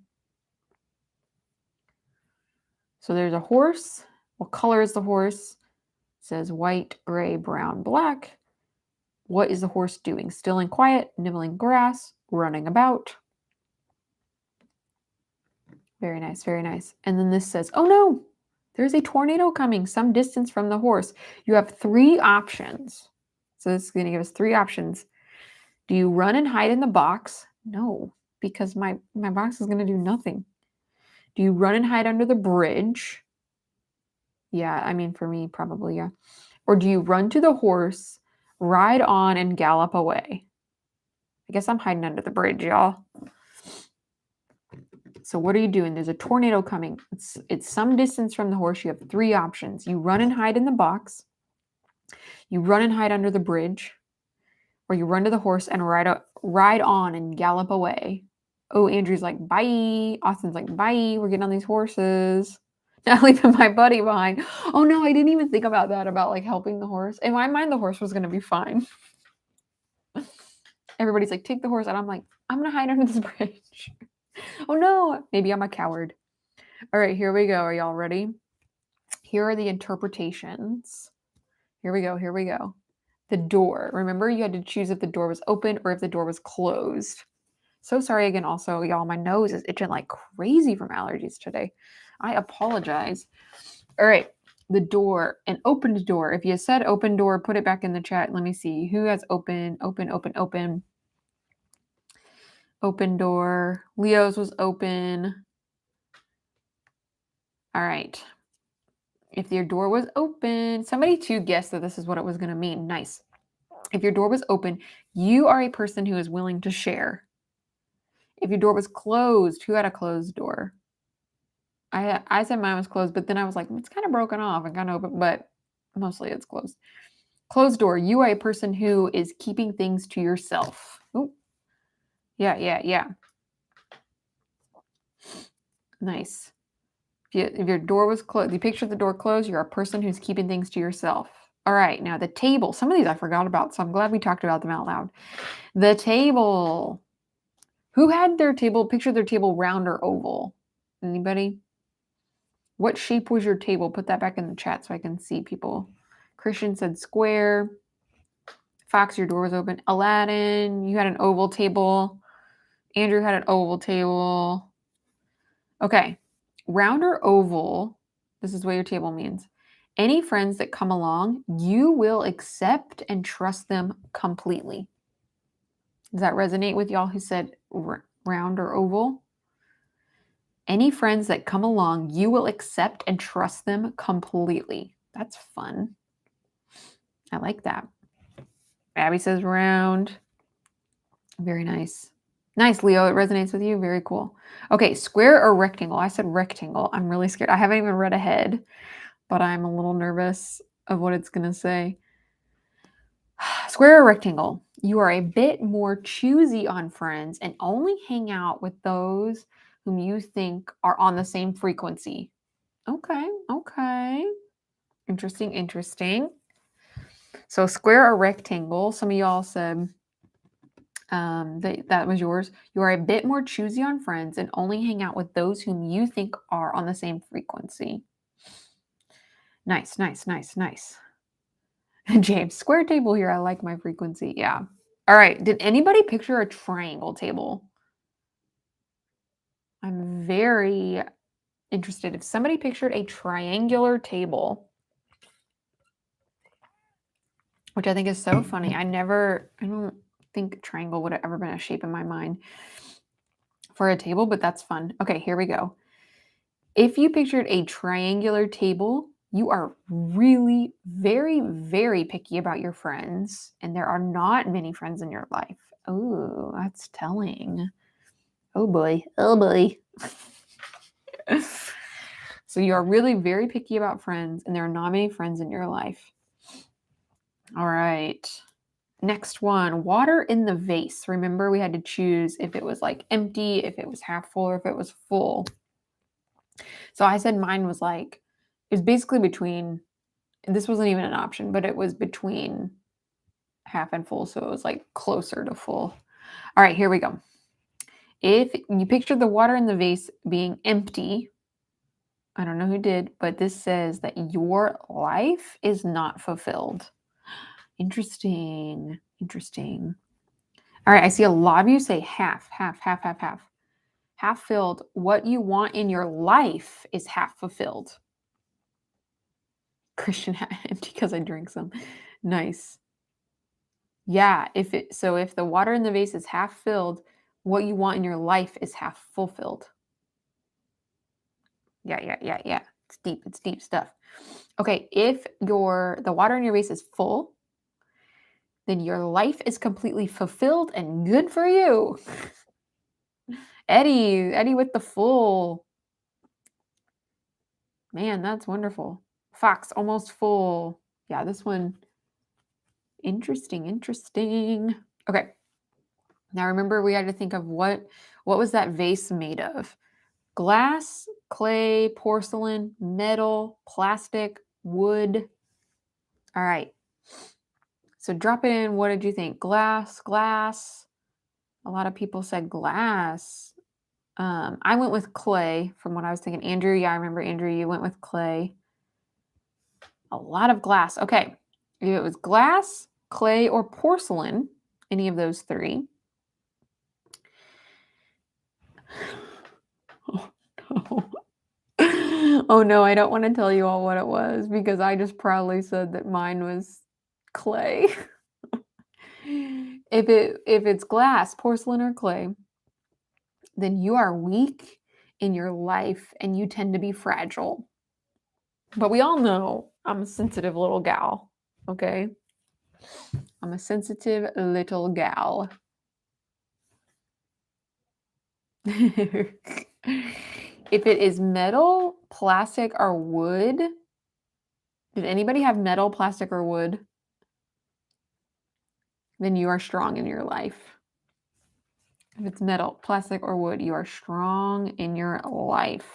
So there's a horse. What color is the horse? It says white, gray, brown, black. What is the horse doing? Still and quiet, nibbling grass, running about. Very nice, very nice. And then this says, oh no, there's a tornado coming some distance from the horse. You have 3 options. So this is going to give us 3 options. Do you run and hide in the box? No, because my box is going to do nothing. Do you run and hide under the bridge? Yeah, I mean, for me, probably, yeah. Or do you run to the horse, ride on, and gallop away? I guess I'm hiding under the bridge, y'all. So what are you doing? There's a tornado coming. It's some distance from the horse. You have 3 options. You run and hide in the box. You run and hide under the bridge. or you run to the horse and ride on and gallop away. Oh, Andrew's like, bye. Austin's like, bye. We're getting on these horses. Not leaving my buddy behind. Oh no, I didn't even think about that, about like helping the horse. In my mind, the horse was going to be fine. Everybody's like, take the horse. And I'm like, I'm going to hide under this bridge. Oh no, maybe I'm a coward. All right, here we go. Are y'all ready? Here are the interpretations. Here we go. Here we go. The door. Remember, you had to choose if the door was open or if the door was closed. So sorry again, also, y'all. My nose is itching like crazy from allergies today. I apologize. All right. The door, an opened door. If you said open door, put it back in the chat. Let me see. Who has open, open, open, open? Open door. Leo's was open. All right. If your door was open, somebody too guessed that this is what it was going to mean. Nice. If your door was open, you are a person who is willing to share. If your door was closed, who had a closed door? I said mine was closed, but then I was like, it's kind of broken off and kind of open, but mostly it's closed. Closed door, you are a person who is keeping things to yourself. Oh, yeah. Nice. If your door was closed, you picture the door closed, you're a person who's keeping things to yourself. All right, now the table. Some of these I forgot about, so I'm glad we talked about them out loud. The table. Who had their table, picture their table round or oval? Anybody? What shape was your table? Put that back in the chat so I can see people. Christian said square. Fox, your door was open. Aladdin, you had an oval table. Andrew had an oval table. Okay. Round or oval, this is what your table means. Any friends that come along, you will accept and trust them completely. Does that resonate with y'all who said round or oval? Any friends that come along, you will accept and trust them completely. That's fun. I like that. Abby says round. Very nice. Nice, Leo. It resonates with you. Very cool. Okay, square or rectangle? I said rectangle. I'm really scared. I haven't even read ahead, but I'm a little nervous of what it's going to say. Square or rectangle? You are a bit more choosy on friends and only hang out with those whom you think are on the same frequency. Okay. Interesting. So square or rectangle? Some of y'all said that was yours. You are a bit more choosy on friends and only hang out with those whom you think are on the same frequency. Nice. James, square table here. I like my frequency. Yeah. All right. Did anybody picture a triangle table? I'm very interested. If somebody pictured a triangular table, which I think is so funny. I don't think triangle would have ever been a shape in my mind for a table, but that's fun. Okay, here we go. If you pictured a triangular table, you are really very, very picky about your friends, and there are not many friends in your life. Oh, that's telling. Oh boy. So you are really very picky about friends, and there are not many friends in your life. All right. Next one, water in the vase. Remember, we had to choose if it was like empty, if it was half full, or if it was full. So I said mine was like, it was basically between, this wasn't even an option, but it was between half and full. So it was like closer to full. All right, here we go. If you picture the water in the vase being empty, I don't know who did, but this says that your life is not fulfilled. Interesting. All right, I see a lot of you say half. Half filled. What you want in your life is half fulfilled. Christian empty because I drink some. Nice. Yeah, if the water in the vase is half filled, what you want in your life is half fulfilled. Yeah. It's deep stuff. Okay, if the water in your vase is full, then your life is completely fulfilled and good for you. Eddie with the full. Man, that's wonderful. Fox, almost full. Yeah, this one Interesting, interesting. Okay. Now remember we had to think of what was that vase made of? Glass, clay, porcelain, metal, plastic, wood. All right. So drop it in. What did you think? Glass. A lot of people said glass. I went with clay from what I was thinking. Andrew, yeah, I remember Andrew, you went with clay. A lot of glass. Okay. If it was glass, clay, or porcelain, any of those three. Oh no. Oh no, I don't want to tell you all what it was because I just proudly said that mine was clay. If it's glass, porcelain, or clay, then you are weak in your life and you tend to be fragile. But we all know I'm a sensitive little gal, okay? I'm a sensitive little gal. If it is metal, plastic, or wood, did anybody have metal, plastic, or wood? Then you are strong in your life. If it's metal, plastic, or wood, you are strong in your life.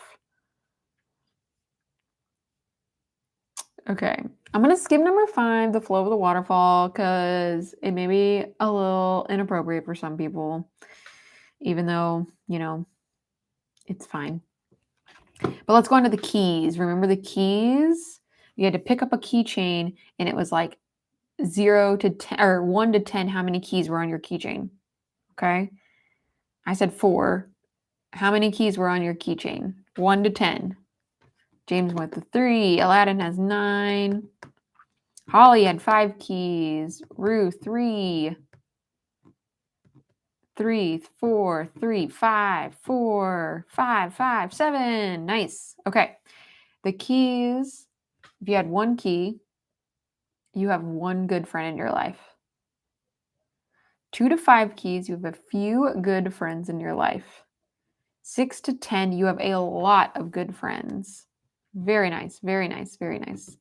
Okay, I'm going to skip number 5, the flow of the waterfall, because it may be a little inappropriate for some people, even though, it's fine. But let's go on to the keys. Remember the keys? You had to pick up a keychain, and it was like 0 to 10, or 1 to 10, how many keys were on your keychain? Okay, I said 4. How many keys were on your keychain? 1 to 10. James went to 3. Aladdin has 9. Holly had 5 keys. Ruth, 3. 3, 4, 3, 5, 4, 5, 5, 7. Nice. Okay. The keys, if you had 1 key, you have 1 good friend in your life. 2 to 5 keys, you have a few good friends in your life. 6 to 10, you have a lot of good friends. Very nice, very nice, very nice.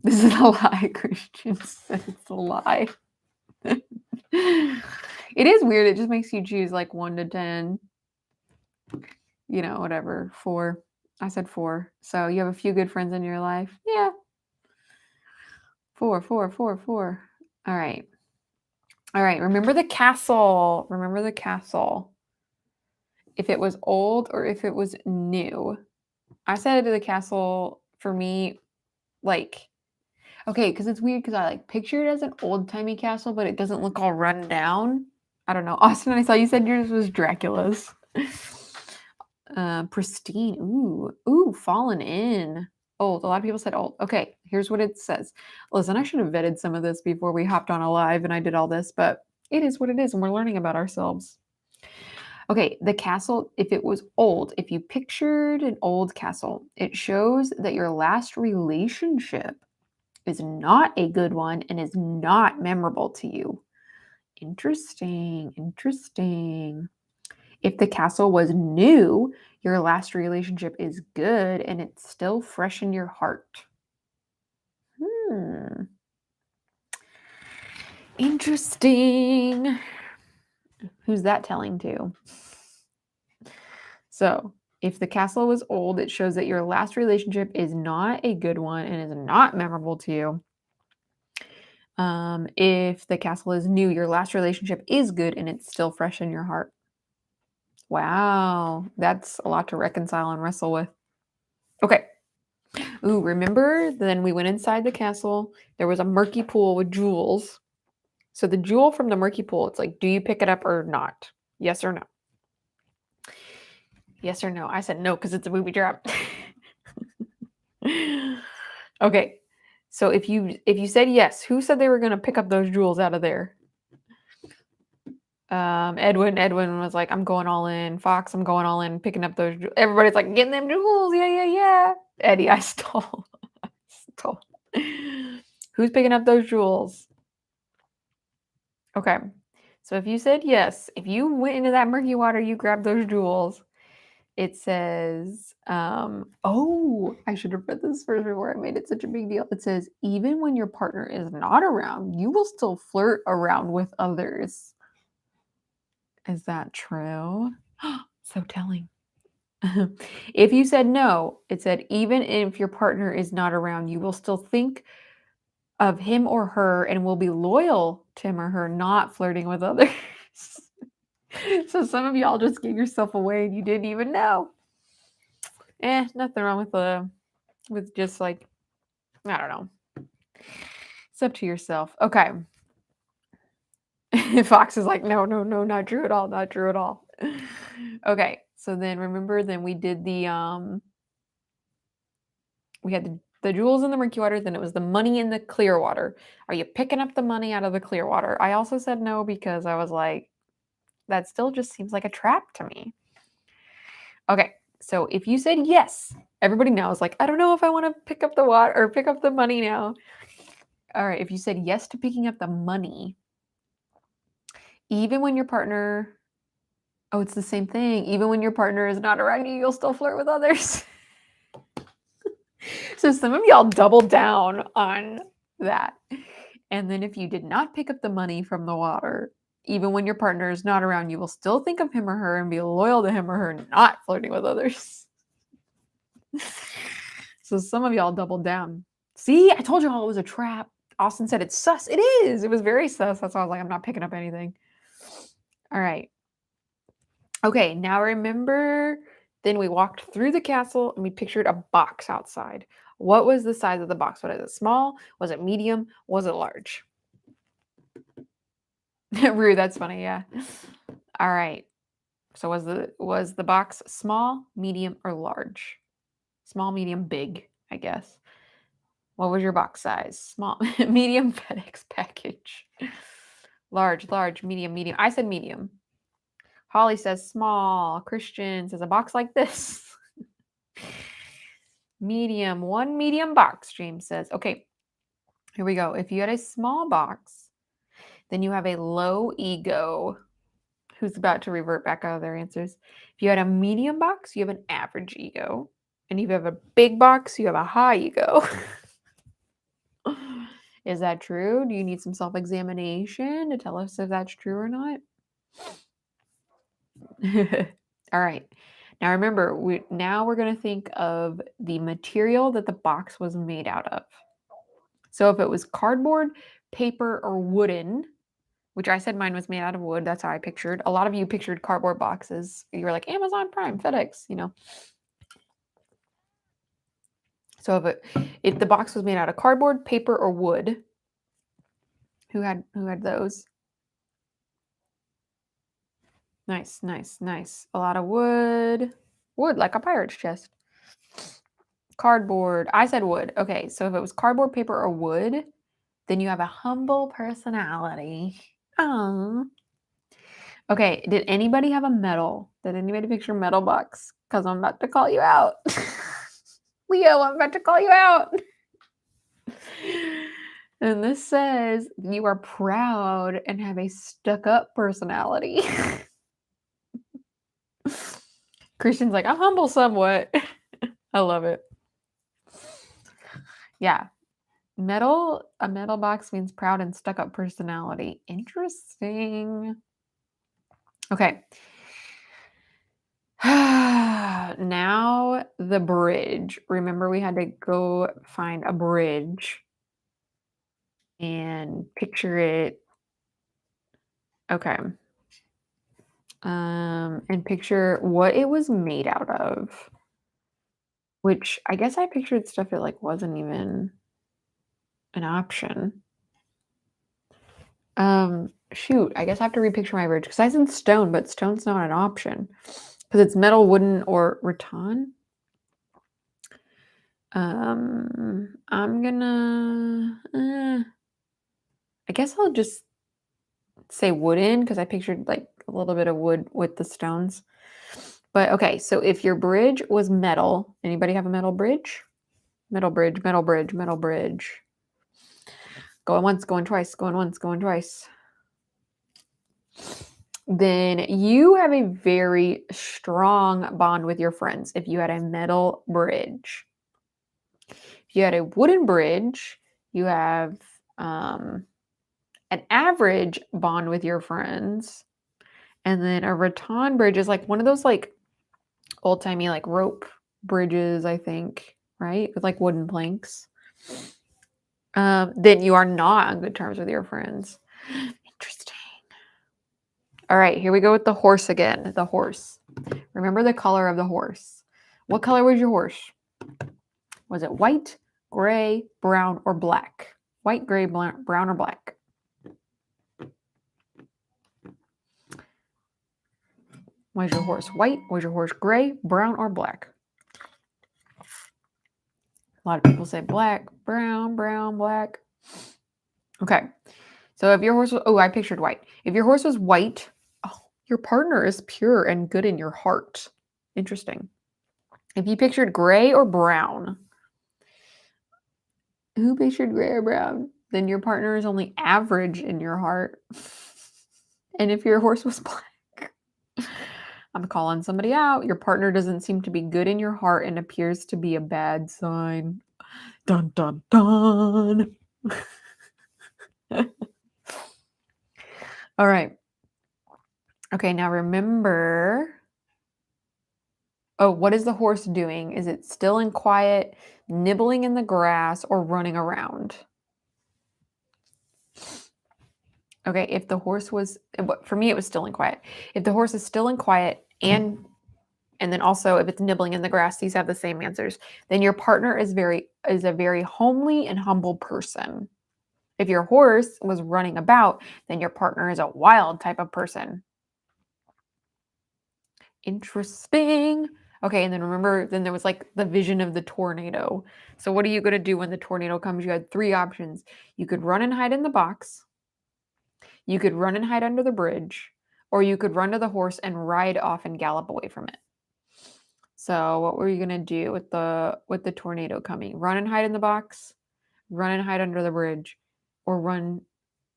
This is a lie, Christian said it's a lie. It is weird. It just makes you choose like 1 to 10. Whatever. 4. I said 4. So you have a few good friends in your life. Yeah. 4, 4, 4, 4. All right. All right. Remember the castle. Remember the castle. If it was old or if it was new. I said the castle for me, like, okay, because it's weird because I picture it as an old-timey castle, but it doesn't look all run down. I don't know. Austin, I saw you said yours was Dracula's. Pristine. Ooh, fallen in. Old. A lot of people said old. Okay, here's what it says. Listen, I should have vetted some of this before we hopped on a live and I did all this, but it is what it is, and we're learning about ourselves. Okay, the castle, if it was old, if you pictured an old castle, it shows that your last relationship is not a good one and is not memorable to you. Interesting, interesting. If the castle was new, your last relationship is good and it's still fresh in your heart. Interesting. Who's that telling to? So, if the castle was old, it shows that your last relationship is not a good one and is not memorable to you. If the castle is new, your last relationship is good and it's still fresh in your heart. Wow, that's a lot to reconcile and wrestle with. Okay. Ooh, remember then we went inside the castle. There was a murky pool with jewels. So the jewel from the murky pool, it's like, do you pick it up or not? Yes or no? Yes or no? I said no because it's a booby trap. Okay. So if you said yes, who said they were going to pick up those jewels out of there? Edwin was like, I'm going all in. Fox, I'm going all in, picking up those jewels. Everybody's like, getting them jewels. Yeah. Eddie, I stole. Who's picking up those jewels? Okay. So if you said yes, if you went into that murky water, you grabbed those jewels. It says, oh, I should have read this first before I made it such a big deal. It says, even when your partner is not around, you will still flirt around with others. Is that true? So telling. If you said no, it said, even if your partner is not around, you will still think of him or her and will be loyal to him or her, not flirting with others. So some of y'all just gave yourself away and you didn't even know. Nothing wrong with just like, I don't know. It's up to yourself. Okay. Fox is like, no, not true at all, not true at all. Okay, so then remember, then we did we had the jewels in the murky water, then it was the money in the clear water. Are you picking up the money out of the clear water? I also said no because I was like, that still just seems like a trap to me. Okay, so if you said yes, everybody knows, like, I don't know if I want to pick up the water or pick up the money now. All right, if you said yes to picking up the money, even when your partner, oh, it's the same thing. Even when your partner is not around you, you'll still flirt with others. So some of y'all doubled down on that. And then if you did not pick up the money from the water, even when your partner is not around, you will still think of him or her and be loyal to him or her, not flirting with others. So some of y'all doubled down. See, I told y'all it was a trap. Austin said it's sus. It is. It was very sus. That's why I was like, I'm not picking up anything. All right. Okay, now remember, then we walked through the castle and we pictured a box outside. What was the size of the box? Was it small? Was it medium? Was it large? Rue, that's funny, yeah. All right. So was the box small, medium, or large? Small, medium, big, I guess. What was your box size? Small, medium, FedEx package. Large, medium, medium. I said medium. Holly says small. Christian says a box like this. Medium, one medium box, James says. Okay, here we go. If you had a small box, then you have a low ego. Who's about to revert back out of their answers? If you had a medium box, you have an average ego. And if you have a big box, you have a high ego. Is that true? Do you need some self-examination to tell us if that's true or not? All right. Now remember, we're going to think of the material that the box was made out of. So if it was cardboard, paper, or wooden, which I said mine was made out of wood, that's how I pictured. A lot of you pictured cardboard boxes. You were like Amazon Prime, FedEx, you know. So if the box was made out of cardboard, paper, or wood, who had those? Nice. A lot of wood. Wood, like a pirate's chest. Cardboard. I said wood. Okay, so if it was cardboard, paper, or wood, then you have a humble personality. Oh. Okay, did anybody have a metal? Did anybody picture metal box? Because I'm about to call you out. Leo, I'm about to call you out. And this says you are proud and have a stuck-up personality. Christian's like, I'm humble somewhat. I love it. Yeah. A metal box means proud and stuck-up personality. Interesting. Okay. Now the bridge. Remember, we had to go find a bridge and picture it. Okay. And picture what it was made out of. Which I guess I pictured stuff that like wasn't even an option. Shoot, I guess I have to repicture my bridge because I said stone, but stone's not an option because it's metal, wooden, or rattan. I'm gonna. I guess I'll just say wooden because I pictured like a little bit of wood with the stones. But okay, so if your bridge was metal, anybody have a metal bridge? Metal bridge, metal bridge, metal bridge. Going once, going twice, going once, going twice. then you have a very strong bond with your friends if you had a metal bridge. If you had a wooden bridge, you have an average bond with your friends. And then a rattan bridge is like one of those like old-timey like rope bridges, I think, right? With like wooden planks. Then you are not on good terms with your friends. Interesting. All right, here we go with the horse again. The horse. Remember the color of the horse. What color was your horse? Was it white, gray, brown, or black? White, gray, brown, or black? Was your horse white? Was your horse gray, brown, or black? A lot of people say black, brown, black. Okay. So if your horse was, I pictured white. If your horse was white, your partner is pure and good in your heart. Interesting. If you pictured gray or brown, who pictured gray or brown? Then your partner is only average in your heart. And if your horse was black, I'm calling somebody out. Your partner doesn't seem to be good in your heart and appears to be a bad sign. Dun, dun, dun. All right. Okay, now remember. Oh, what is the horse doing? Is it still and quiet, nibbling in the grass, or running around? Okay, if the horse was, for me, it was still and quiet. If the horse is still and quiet and then also if it's nibbling in the grass, these have the same answers, then your partner is a very homely and humble person. If your horse was running about, then your partner is a wild type of person. Interesting. Okay, and then remember, then there was like the vision of the tornado. So what are you going to do when the tornado comes? You had 3 options. You could run and hide in the box. You could run and hide under the bridge, or you could run to the horse and ride off and gallop away from it. So what were you going to do with the tornado coming? Run and hide in the box, run and hide under the bridge, or run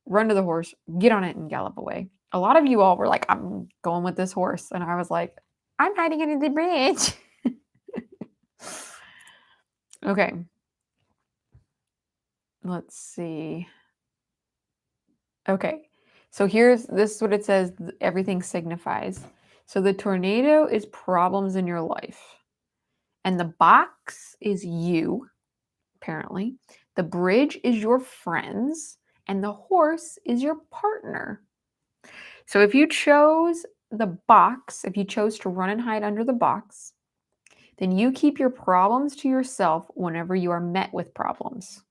to the horse, get on it and gallop away. A lot of you all were like, I'm going with this horse. And I was like, I'm hiding under the bridge. Okay. Let's see. Okay. So this is what it says everything signifies. So the tornado is problems in your life. And the box is you, apparently. The bridge is your friends. And the horse is your partner. So if you chose the box, if you chose to run and hide under the box, then you keep your problems to yourself whenever you are met with problems.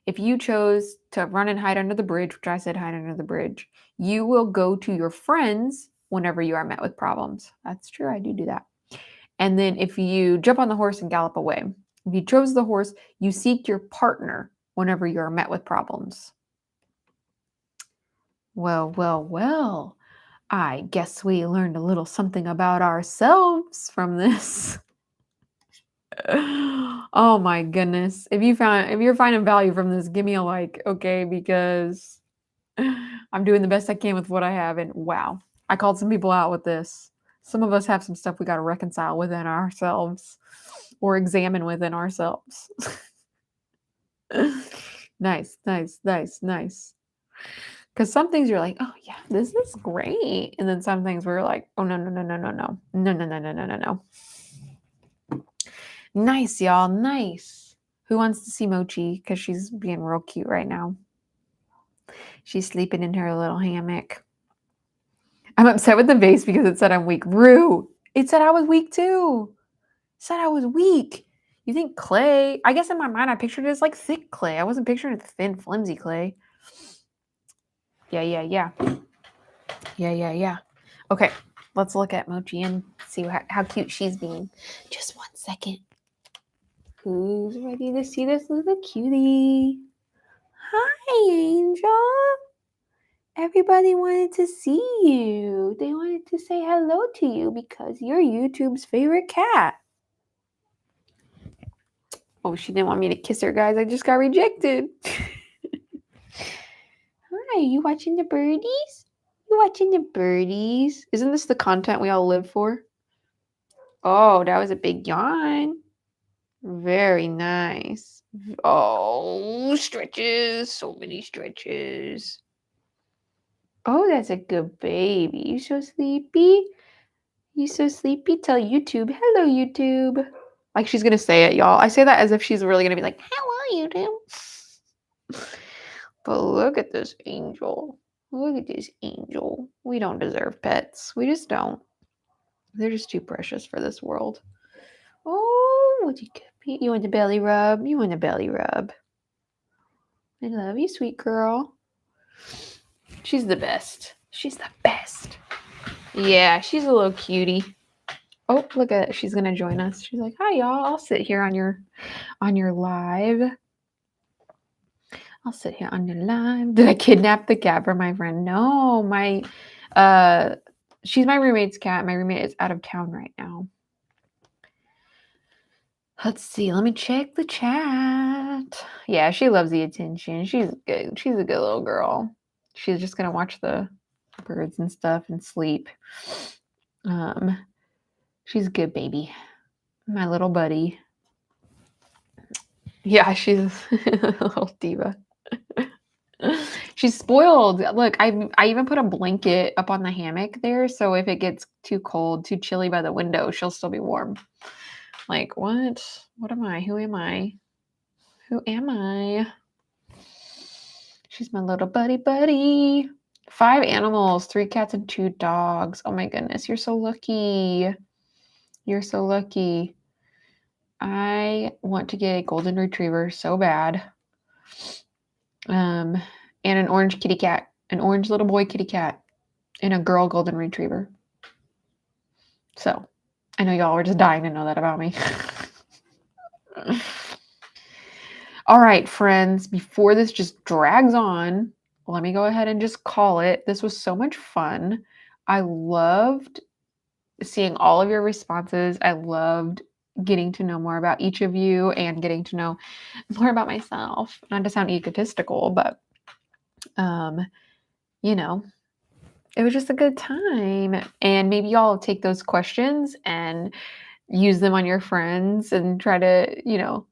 If you chose to run and hide under the bridge, which I said hide under the bridge, you will go to your friends whenever you are met with problems. That's true, I do that. And then if you jump on the horse and gallop away, if you chose the horse, you seek your partner whenever you are met with problems. Well. I guess we learned a little something about ourselves from this. Oh my goodness. If you're finding value from this, give me a like, okay? Because I'm doing the best I can with what I have. And wow, I called some people out with this. Some of us have some stuff we got to reconcile within ourselves or examine within ourselves. Nice. Because some things you're like, oh yeah, this is great. And then some things we're like, oh no. Nice, y'all. Nice. Who wants to see Mochi? Because she's being real cute right now. She's sleeping in her little hammock. I'm upset with the vase because it said I'm weak. Rue. It said I was weak too. It said I was weak. You think clay? I guess in my mind I pictured it as like thick clay. I wasn't picturing it thin, flimsy clay. Yeah. Okay, let's look at Mochi and see how cute she's being. Just 1 second. Who's ready to see this little cutie? Hi, Angel. Everybody wanted to see you. They wanted to say hello to you because you're YouTube's favorite cat. Oh, she didn't want me to kiss her, guys. I just got rejected. Hi, you watching the birdies? You watching the birdies? Isn't this the content we all live for? Oh, that was a big yawn. Very nice. Oh, stretches. So many stretches. Oh, that's a good baby. You so sleepy? You so sleepy? Tell YouTube. Hello, YouTube. Like she's gonna say it, y'all. I say that as if she's really gonna be like, hello, YouTube. But look at this angel. Look at this angel. We don't deserve pets. We just don't. They're just too precious for this world. Oh, would you be? You want the belly rub? You want the belly rub? I love you, sweet girl. She's the best. She's the best. Yeah, she's a little cutie. Oh, look at it. She's gonna join us. She's like, "Hi, y'all. I'll sit here on your live. I'll sit here on your live." Did I kidnap the cat for my friend? No, she's my roommate's cat. My roommate is out of town right now. Let's see. Let me check the chat. Yeah, she loves the attention. She's good. She's a good little girl. She's just gonna watch the birds and stuff and sleep. She's a good baby. My little buddy. Yeah, she's a little diva. She's spoiled. Look, I even put a blanket up on the hammock there, so if it gets too cold, too chilly by the window, she'll still be warm. Like, what? What am I? Who am I? Who am I? She's my little buddy. 5 animals, 3 cats and 2 dogs. Oh my goodness, you're so lucky. You're so lucky. I want to get a golden retriever so bad. And an orange kitty cat, an orange little boy kitty cat, and a girl golden retriever. So, I know y'all are just dying to know that about me. All right, friends, before this just drags on, let me go ahead and just call it. This was so much fun. I loved seeing all of your responses. I loved getting to know more about each of you and getting to know more about myself. Not to sound egotistical, but you know, it was just a good time. And maybe y'all take those questions and use them on your friends and try to,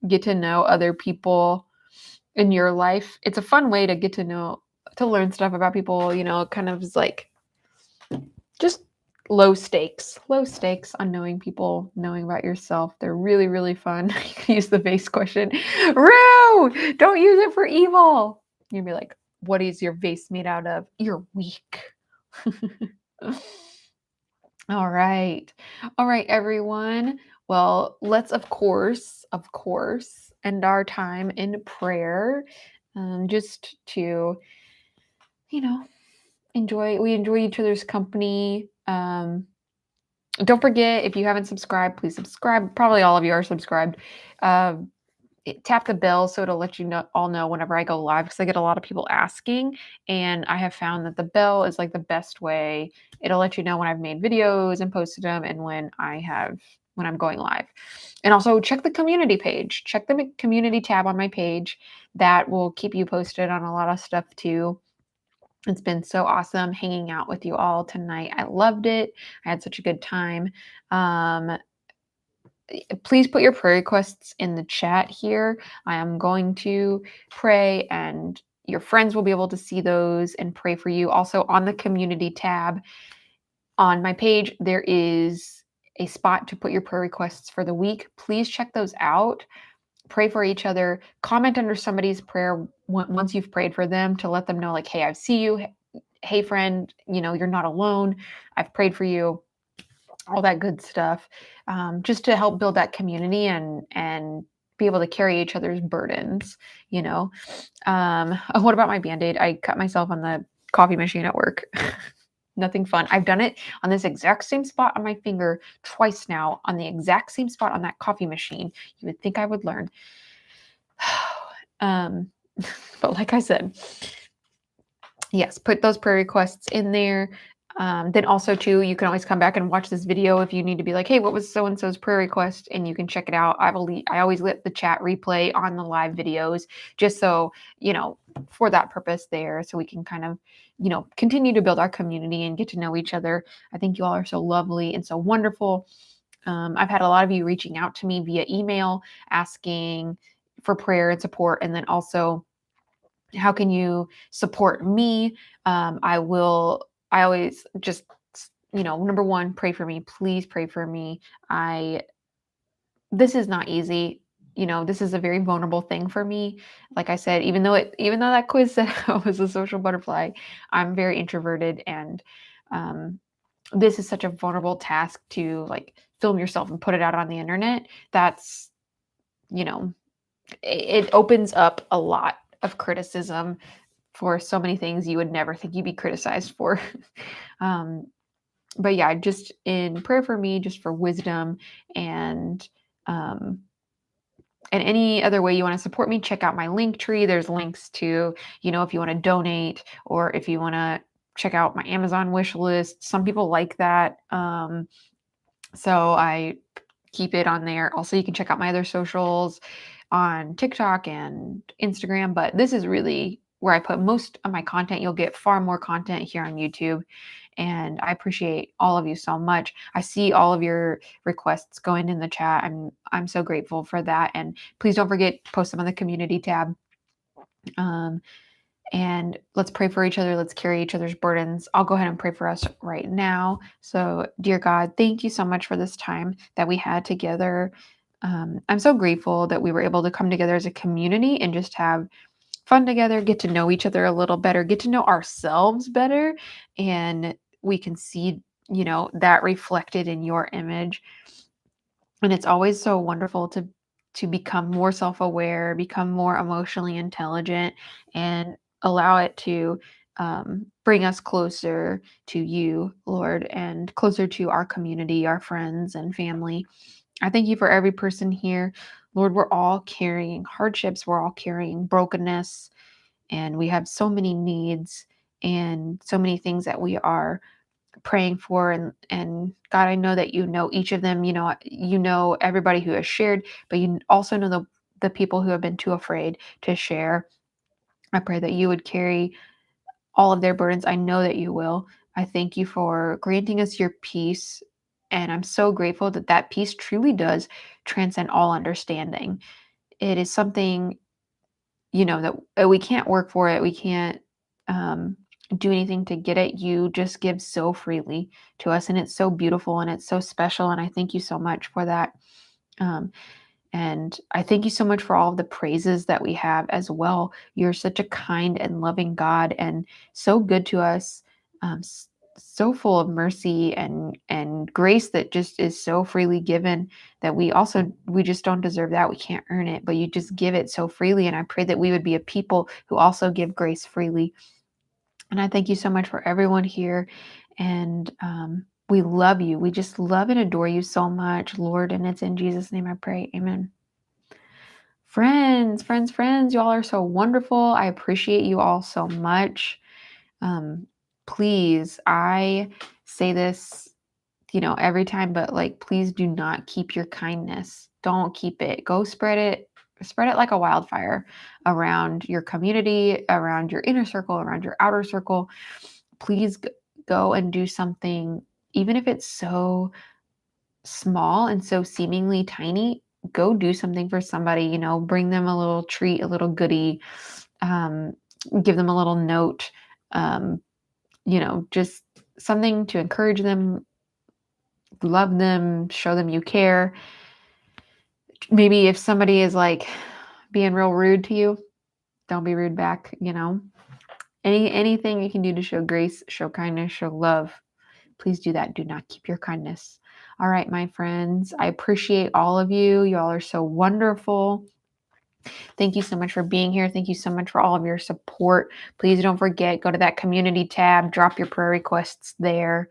get to know other people in your life. It's a fun way to get to learn stuff about people, kind of is like just low stakes on knowing people, knowing about yourself. They're really, really fun. You can use the Vase question. Rue, don't use it for evil. You'd be like, what is your vase made out of? You're weak. All right, everyone. Well, let's of course, end our time in prayer, just to, enjoy each other's company. Don't forget, if you haven't subscribed, please subscribe. Probably all of you are subscribed. Tap the bell so it'll let you all know whenever I go live, because I get a lot of people asking, and I have found that the bell is like the best way. It'll let you know when I've made videos and posted them, and when I'm going live. And also check the community page. Check the community tab on my page. That will keep you posted on a lot of stuff too. It's been so awesome hanging out with you all tonight. I loved it. I had such a good time. Please put your prayer requests in the chat here. I am going to pray, and your friends will be able to see those and pray for you. Also, on the community tab on my page, there is a spot to put your prayer requests for the week. Please check those out. Pray for each other. Comment under somebody's prayer once you've prayed for them, to let them know, like, hey, I see you. Hey, friend, you're not alone. I've prayed for you. All that good stuff, just to help build that community and be able to carry each other's burdens. What about my Band-Aid? I cut myself on the coffee machine at work. Nothing fun. I've done it on this exact same spot on my finger twice now, on the exact same spot on that coffee machine. You would think I would learn. But like I said, yes, put those prayer requests in there. Then also too, you can always come back and watch this video if you need to be like, hey, what was so and so's prayer request, and you can check it out. I always let the chat replay on the live videos, just so for that purpose there, so we can kind of continue to build our community and get to know each other. I think you all are so lovely and so wonderful. I've had a lot of you reaching out to me via email asking for prayer and support, and then also how can you support me. I always just number one, pray for me. Please pray for me. I This is not easy. This is a very vulnerable thing for me. Like I said, even though that quiz said I was a social butterfly, I'm very introverted, and um this is such a vulnerable task to like film yourself and put it out on the internet. That's you know it opens up a lot of criticism for so many things you would never think you'd be criticized for. um, but yeah, just in prayer for me, just for wisdom, and um, and any other way you want to support me, check out my link tree. There's links to, if you want to donate, or if you want to check out my Amazon wish list. Some people like that. So I keep it on there. Also, you can check out my other socials on TikTok and Instagram, but this is really where I put most of my content. You'll get far more content here on YouTube, and I appreciate all of you so much. I see all of your requests going in the chat. I'm so grateful for that. And please don't forget, post them on the community tab. Um, and let's pray for each other. Let's carry each other's burdens. I'll go ahead and pray for us right now. So, dear God, thank you so much for this time that we had together. I'm so grateful that we were able to come together as a community and just have fun together, get to know each other a little better, get to know ourselves better. And we can see, that reflected in your image. And it's always so wonderful to become more self-aware, become more emotionally intelligent, and allow it to bring us closer to you, Lord, and closer to our community, our friends and family. I thank you for every person here. Lord, we're all carrying hardships, we're all carrying brokenness, and we have so many needs and so many things that we are praying for. And God, I know that you know each of them. You know everybody who has shared, but you also know the people who have been too afraid to share. I pray that you would carry all of their burdens. I know that you will. I thank you for granting us your peace, and I'm so grateful that that peace truly does transcend all understanding. It is something, that we can't work for it. We can't um, do anything to get it. You just give so freely to us, and it's so beautiful and it's so special. And I thank you so much for that. Um, and I thank you so much for all of the praises that we have as well. You're such a kind and loving God, and so good to us. So full of mercy and grace that just is so freely given, that we just don't deserve that. We can't earn it, but you just give it so freely. And I pray that we would be a people who also give grace freely. And I thank you so much for everyone here. And we love you. We just love and adore you so much, Lord. And it's in Jesus' name I pray. Amen. Friends, y'all are so wonderful. I appreciate you all so much. Um, Please, I say this, every time, but like, please do not keep your kindness. Don't keep it. Go spread it like a wildfire around your community, around your inner circle, around your outer circle. Please go and do something, even if it's so small and so seemingly tiny. Go do something for somebody, bring them a little treat, a little goodie, um, give them a little note, um, just something to encourage them, love them, show them you care. Maybe if somebody is like being real rude to you, don't be rude back, anything you can do to show grace, show kindness, show love. Please do that. Do not keep your kindness. All right, my friends, I appreciate all of you. Y'all are so wonderful. Thank you so much for being here. Thank you so much for all of your support. Please don't forget, go to that community tab, drop your prayer requests there.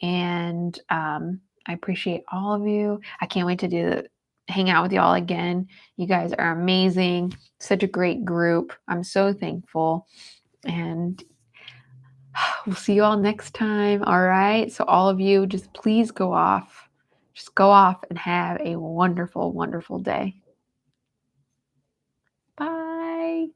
And I appreciate all of you. I can't wait to hang out with y'all again. You guys are amazing. Such a great group. I'm so thankful. And We'll see you all next time. All right. So, all of you, just please go off. Just go off and have a wonderful, wonderful day. Bye.